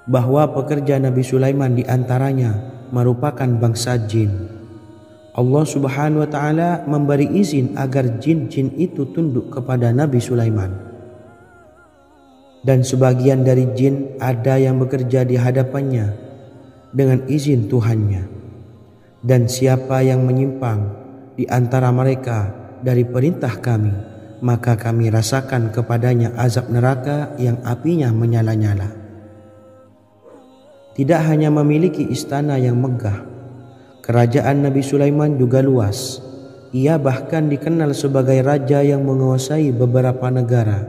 bahwa pekerja Nabi Sulaiman diantaranya merupakan bangsa jin. Allah Subhanahu wa Ta'ala memberi izin agar jin-jin itu tunduk kepada Nabi Sulaiman. Dan sebagian dari jin ada yang bekerja di hadapannya dengan izin Tuhannya. Dan siapa yang menyimpang di antara mereka dari perintah kami, maka kami rasakan kepadanya azab neraka yang apinya menyala-nyala. Tidak hanya memiliki istana yang megah, kerajaan Nabi Sulaiman juga luas. Ia bahkan dikenal sebagai raja yang menguasai beberapa negara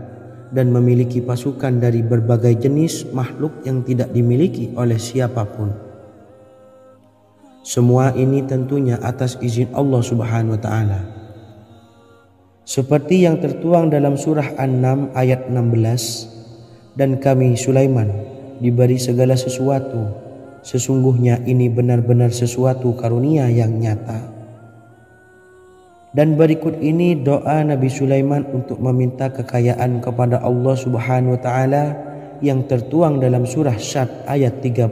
dan memiliki pasukan dari berbagai jenis makhluk yang tidak dimiliki oleh siapapun. Semua ini tentunya atas izin Allah Subhanahu wa Ta'ala. Seperti yang tertuang dalam surah An-Naml ayat 16, dan kami Sulaiman diberi segala sesuatu, sesungguhnya ini benar-benar sesuatu karunia yang nyata. Dan berikut ini doa Nabi Sulaiman untuk meminta kekayaan kepada Allah Subhanahu wa Ta'ala yang tertuang dalam surah Syad ayat 35.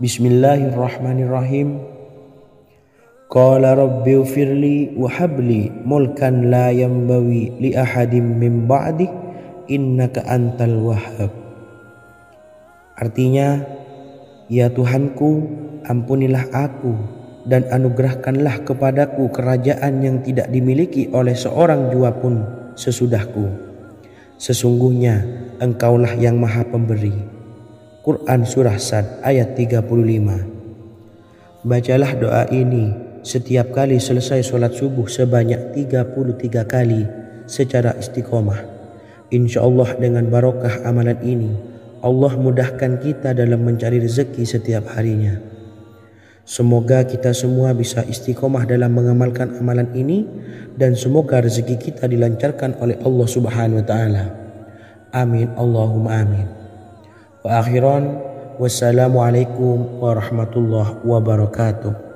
Bismillahirrahmanirrahim. Qala rabbi ufirli wa habli mulkan la yanbawi li ahadim min ba'di innaka antal wahhab. Artinya, ya Tuhanku, ampunilah aku dan anugerahkanlah kepadaku kerajaan yang tidak dimiliki oleh seorang jua pun sesudahku. Sesungguhnya Engkaulah yang Maha Pemberi. Quran Surah Sad ayat 35. Bacalah doa ini setiap kali selesai sholat subuh sebanyak 33 kali secara istiqomah. Insya Allah dengan barokah amalan ini, Allah mudahkan kita dalam mencari rezeki setiap harinya. Semoga kita semua bisa istiqomah dalam mengamalkan amalan ini, dan semoga rezeki kita dilancarkan oleh Allah Subhanahu wa Ta'ala. Amin Allahumma amin. Wa akhiran, wassalamualaikum warahmatullahi wabarakatuh.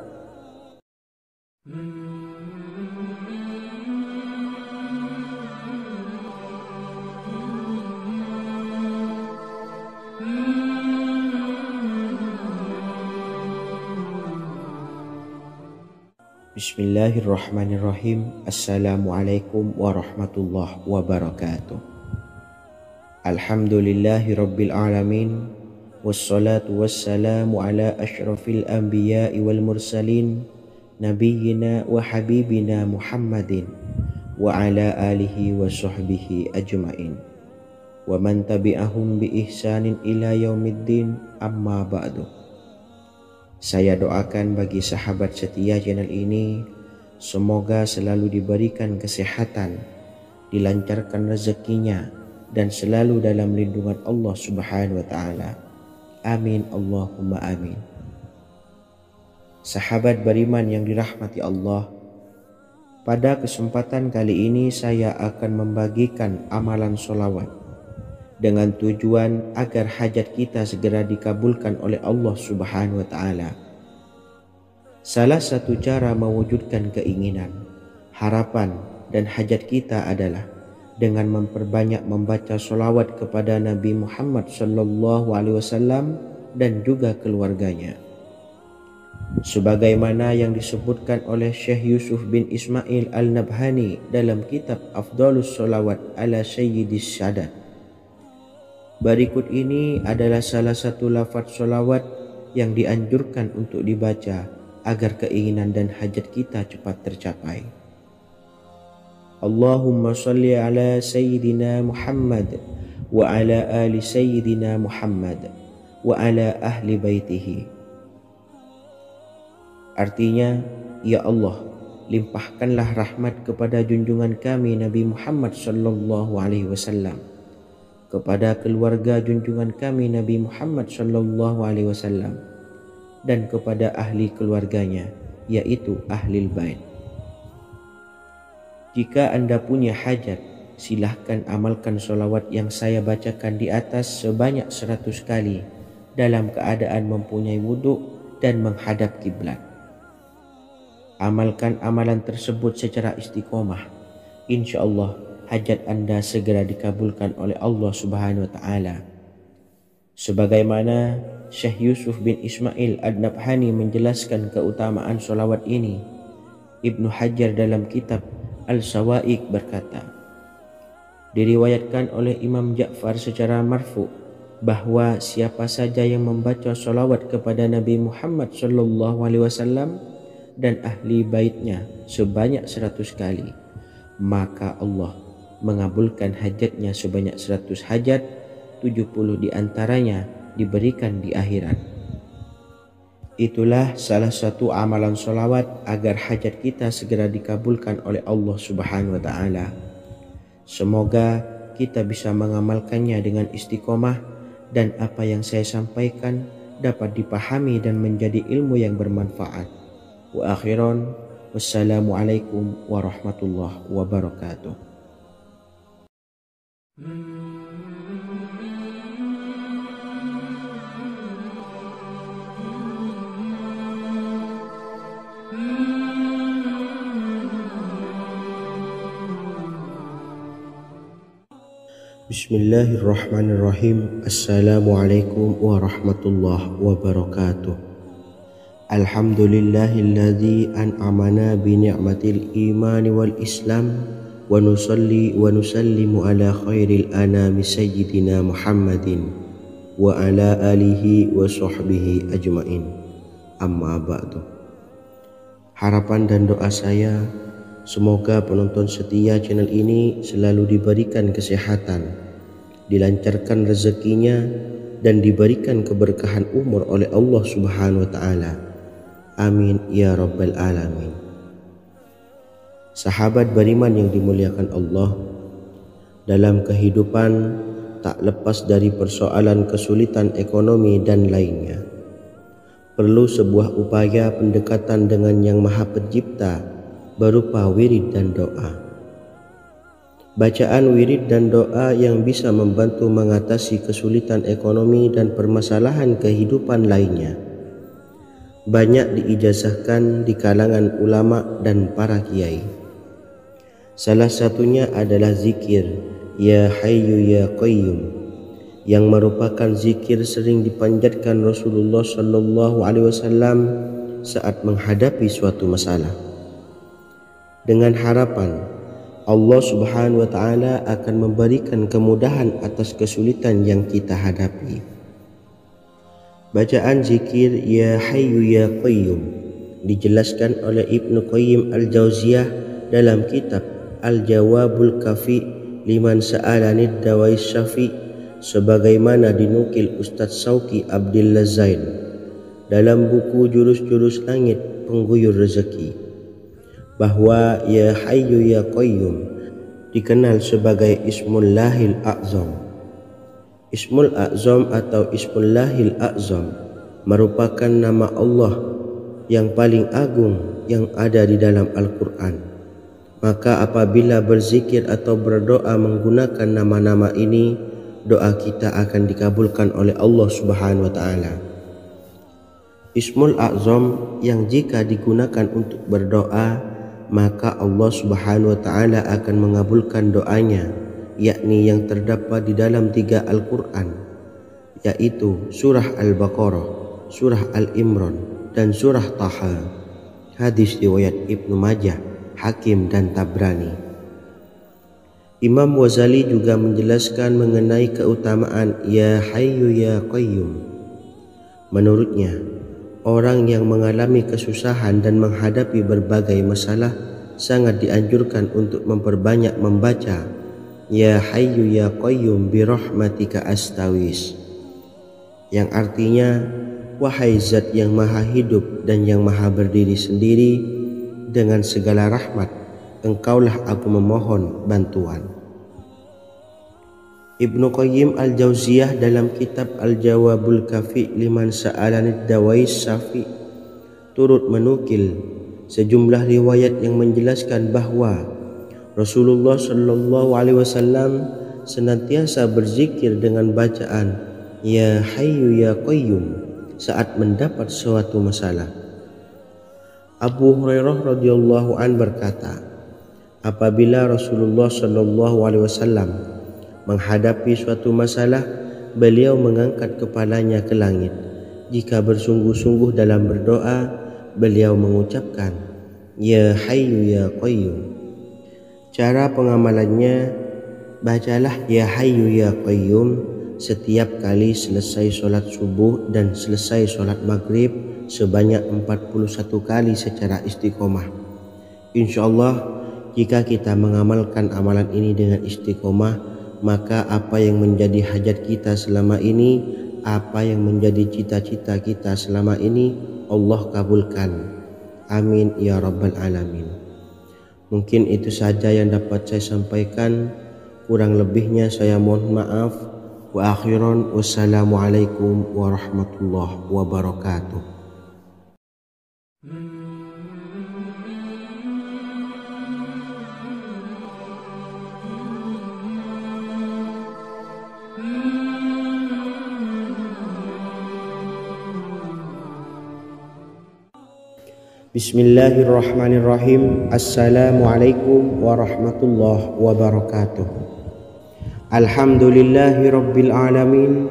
Bismillahirrahmanirrahim. Assalamualaikum warahmatullahi wabarakatuh. Alhamdulillahi rabbil alamin, wassalatu wassalamu ala ashrafil anbiya'i wal mursalin, nabiyyina wa habibina Muhammadin wa ala alihi wa sahbihi ajma'in wa man tabi'ahum bi ihsanin ila yaumiddin, amma ba'du. Saya doakan bagi sahabat setia channel ini, semoga selalu diberikan kesehatan, dilancarkan rezekinya, dan selalu dalam lindungan Allah Subhanahu wa Ta'ala. Amin Allahumma amin. Sahabat beriman yang dirahmati Allah, pada kesempatan kali ini saya akan membagikan amalan sholawat dengan tujuan agar hajat kita segera dikabulkan oleh Allah Subhanahu wa Ta'ala. Salah satu cara mewujudkan keinginan, harapan, dan hajat kita adalah dengan memperbanyak membaca sholawat kepada Nabi Muhammad sallallahu alaihi wasallam dan juga keluarganya. Sebagaimana yang disebutkan oleh Syekh Yusuf bin Ismail Al-Nabhani dalam kitab Afdhalus Sholawat ala Sayyidis Sadat. Berikut ini adalah salah satu lafaz sholawat yang dianjurkan untuk dibaca agar keinginan dan hajat kita cepat tercapai. Allahumma salli ala Sayyidina Muhammad wa ala ali Sayyidina Muhammad wa ala ahli baitihi. Artinya, ya Allah, limpahkanlah rahmat kepada junjungan kami Nabi Muhammad sallallahu alaihi wasallam, kepada keluarga junjungan kami Nabi Muhammad sallallahu alaihi wasallam, dan kepada ahli keluarganya, yaitu ahlil bait. Jika Anda punya hajat, silahkan amalkan sholawat yang saya bacakan di atas sebanyak 100 kali dalam keadaan mempunyai wudhu dan menghadap kiblat. Amalkan amalan tersebut secara istiqomah. Insya Allah hajat Anda segera dikabulkan oleh Allah Subhanahu wa Ta'ala. Sebagaimana Syekh Yusuf bin Ismail Ad-Nabhani menjelaskan keutamaan sholawat ini, Ibnu Hajar dalam kitab Al-Sawa'iq berkata, diriwayatkan oleh Imam Ja'far secara marfu bahwa siapa saja yang membaca sholawat kepada Nabi Muhammad sallallahu alaihi wasallam dan ahli baitnya sebanyak 100 kali, maka Allah mengabulkan hajatnya sebanyak 100 hajat, 70 diantaranya diberikan di akhirat. Itulah salah satu amalan sholawat agar hajat kita segera dikabulkan oleh Allah Subhanahu wa Ta'ala. Semoga kita bisa mengamalkannya dengan istiqomah dan apa yang saya sampaikan dapat dipahami dan menjadi ilmu yang bermanfaat. Wa akhiran, wassalamualaikum warahmatullahi wabarakatuh. Bismillahirrahmanirrahim. Assalamualaikum warahmatullahi wabarakatuh. Alhamdulillahilladzi an'amana bi ni'matil imani wal islam wa nusalli wa nusallimu ala khairil anami sayyidina Muhammadin wa ala alihi wa sahbihi ajmain. Amma ba'du. Harapan dan doa saya, semoga penonton setia channel ini selalu diberikan kesehatan, dilancarkan rezekinya, dan diberikan keberkahan umur oleh Allah Subhanahu wa Ta'ala. Amin ya rabbal alamin. Sahabat beriman yang dimuliakan Allah, dalam kehidupan tak lepas dari persoalan kesulitan ekonomi dan lainnya. Perlu sebuah upaya pendekatan dengan Yang Maha Pencipta berupa wirid dan doa. Bacaan wirid dan doa yang bisa membantu mengatasi kesulitan ekonomi dan permasalahan kehidupan lainnya banyak diijazahkan di kalangan ulama dan para kiai. Salah satunya adalah zikir Ya Hayyu Ya Qayyum, yang merupakan zikir sering dipanjatkan Rasulullah sallallahu alaihi wasallam saat menghadapi suatu masalah, dengan harapan Allah Subhanahu wa Ta'ala akan memberikan kemudahan atas kesulitan yang kita hadapi. Bacaan zikir Ya Hayyu Ya Qayyum dijelaskan oleh Ibnu Qayyim Al-Jauziyah dalam kitab Al-Jawabul Kafi liman sa'alanid dawais syafi, sebagaimana dinukil Ustadz Sauki Abdillah Zain dalam buku Jurus-Jurus Langit Pengguyur Rezeki, bahwa Ya Hayyu Ya Qayyum dikenal sebagai Ismullahil A'zam. Ismul A'zam atau Ismullahil A'zam merupakan nama Allah yang paling agung yang ada di dalam Al-Quran. Maka apabila berzikir atau berdoa menggunakan nama-nama ini, doa kita akan dikabulkan oleh Allah Subhanahu wa Ta'ala. Ismul A'zam yang jika digunakan untuk berdoa, maka Allah Subhanahu wa Ta'ala akan mengabulkan doanya, yakni yang terdapat di dalam 3 Al-Quran, yaitu surah Al-Baqarah, surah Al-Imran, dan surah Taha. Hadis riwayat Ibnu Majah, Hakim, dan Tabrani. Imam Ghazali juga menjelaskan mengenai keutamaan Ya Hayyu Ya Qayyum. Menurutnya, orang yang mengalami kesusahan dan menghadapi berbagai masalah sangat dianjurkan untuk memperbanyak membaca Ya Hayyu Ya Qayyum bi rahmatika astaghis, yang artinya, wahai Zat yang maha hidup dan yang maha berdiri sendiri, dengan segala rahmat engkaulah aku memohon bantuan. Ibnu Qayyim Al-Jauziyah dalam kitab Al-Jawabul Kafi liman sa'alanid dawais syafi turut menukil sejumlah riwayat yang menjelaskan bahwa Rasulullah Shallallahu Alaihi Wasallam senantiasa berzikir dengan bacaan Ya Hayyu Ya Qayyum saat mendapat suatu masalah. Abu Hurairah radhiyallahu an berkata, apabila Rasulullah Shallallahu Alaihi Wasallam menghadapi suatu masalah, beliau mengangkat kepalanya ke langit. Jika bersungguh-sungguh dalam berdoa, beliau mengucapkan Ya Hayyu Ya Qayyum. Cara pengamalannya, bacalah Ya Hayyu Ya Qayyum setiap kali selesai sholat subuh dan selesai sholat maghrib sebanyak 41 kali secara istiqomah. Insyaallah, jika kita mengamalkan amalan ini dengan istiqomah, maka apa yang menjadi hajat kita selama ini, apa yang menjadi cita-cita kita selama ini, Allah kabulkan. Amin ya rabbal alamin. Mungkin itu saja yang dapat saya sampaikan. Kurang lebihnya saya mohon maaf. Wa akhiran, wassalamualaikum warahmatullahi wabarakatuh. Bismillahirrahmanirrahim. Assalamualaikum warahmatullahi wabarakatuh. Alhamdulillahi rabbil alamin,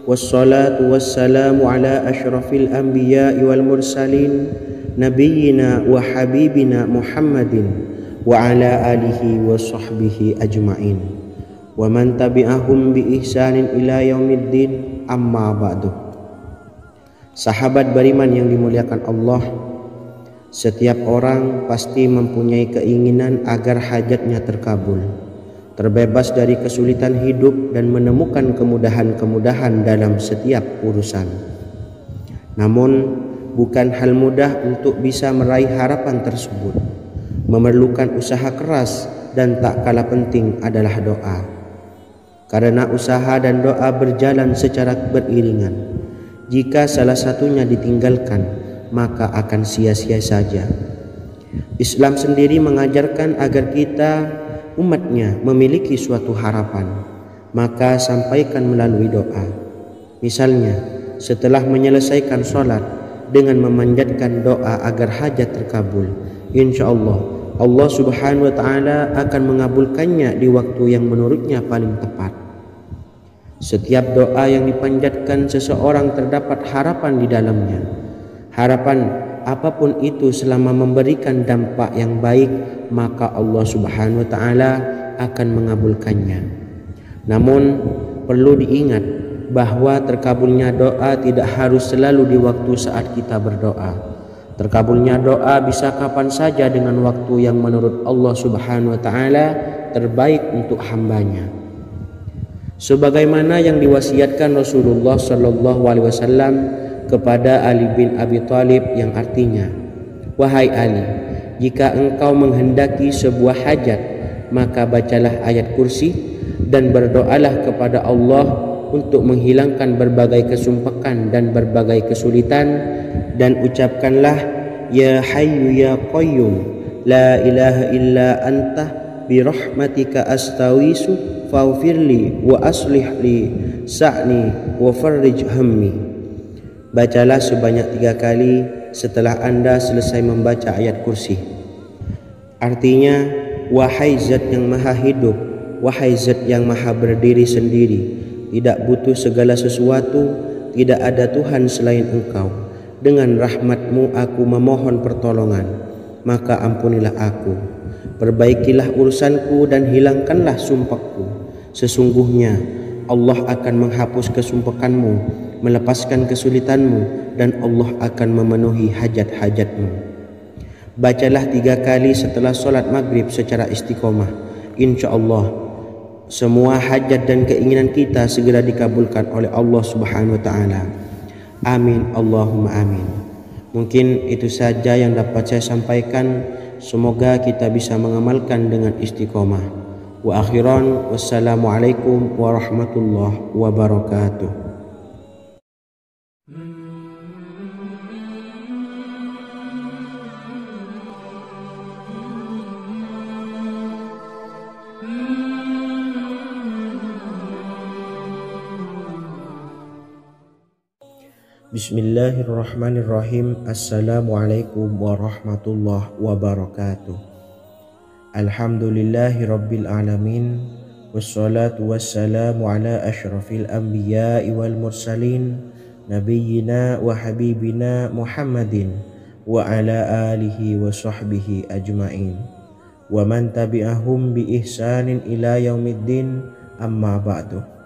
wassalatu wassalamu ala ashrafil anbiya'i wal mursalin, nabiyyina wa habibina Muhammadin wa ala alihi wa sahbihi ajma'in, wa man tabi'ahum bi ihsanin ila yaumiddin, amma ba'du. Sahabat beriman yang dimuliakan Allah, setiap orang pasti mempunyai keinginan agar hajatnya terkabul, terbebas dari kesulitan hidup dan menemukan kemudahan-kemudahan dalam setiap urusan. Namun, bukan hal mudah untuk bisa meraih harapan tersebut. Memerlukan usaha keras dan tak kalah penting adalah doa. Karena usaha dan doa berjalan secara beriringan. Jika salah satunya ditinggalkan, maka akan sia-sia saja. Islam sendiri mengajarkan agar kita umatnya memiliki suatu harapan, maka sampaikan melalui doa. Misalnya, setelah menyelesaikan sholat dengan memanjatkan doa agar hajat terkabul, insya Allah Allah Subhanahu wa Ta'ala akan mengabulkannya di waktu yang menurutnya paling tepat. Setiap doa yang dipanjatkan seseorang terdapat harapan di dalamnya. Harapan apapun itu selama memberikan dampak yang baik, maka Allah Subhanahu wa Ta'ala akan mengabulkannya. Namun perlu diingat bahwa terkabulnya doa tidak harus selalu di waktu saat kita berdoa. Terkabulnya doa bisa kapan saja dengan waktu yang menurut Allah Subhanahu wa Ta'ala terbaik untuk hambanya. Sebagaimana yang diwasiatkan Rasulullah Shallallahu Alaihi Wasallam kepada Ali bin Abi Thalib, yang artinya, wahai Ali, jika engkau menghendaki sebuah hajat, maka bacalah ayat kursi dan berdoalah kepada Allah untuk menghilangkan berbagai kesumpakan dan berbagai kesulitan, dan ucapkanlah Ya Hayyu Ya Qayyum, la ilaha illa anta bi rahmatika astaghiitsu faghfirli wa aslih li sa'ni wa farrij hammi. Bacalah sebanyak 3 kali setelah Anda selesai membaca ayat kursi. Artinya, wahai Zat yang maha hidup, wahai Zat yang maha berdiri sendiri, tidak butuh segala sesuatu, tidak ada Tuhan selain Engkau. Dengan rahmat-Mu aku memohon pertolongan, maka ampunilah aku. Perbaikilah urusanku dan hilangkanlah sumpahku. Sesungguhnya Allah akan menghapus kesumpahanmu, melepaskan kesulitanmu, dan Allah akan memenuhi hajat-hajatmu. Bacalah 3 kali setelah solat maghrib secara istiqomah. Insya Allah semua hajat dan keinginan kita segera dikabulkan oleh Allah Subhanahu wa taala. Amin Allahumma amin. Mungkin itu saja yang dapat saya sampaikan. Semoga kita bisa mengamalkan dengan istiqomah. Wa akhiran, wassalamualaikum warahmatullahi wabarakatuh. Bismillahirrahmanirrahim. Assalamualaikum warahmatullahi wabarakatuh. Alhamdulillahi rabbil alamin. Wassalatu wassalamu ala ashrafil anbiya'i wal mursalin, nabiyyina wa habibina Muhammadin wa ala alihi wa sahbihi ajma'in, wa man tabi'ahum bi ihsanin ila yaumiddin, amma ba'du.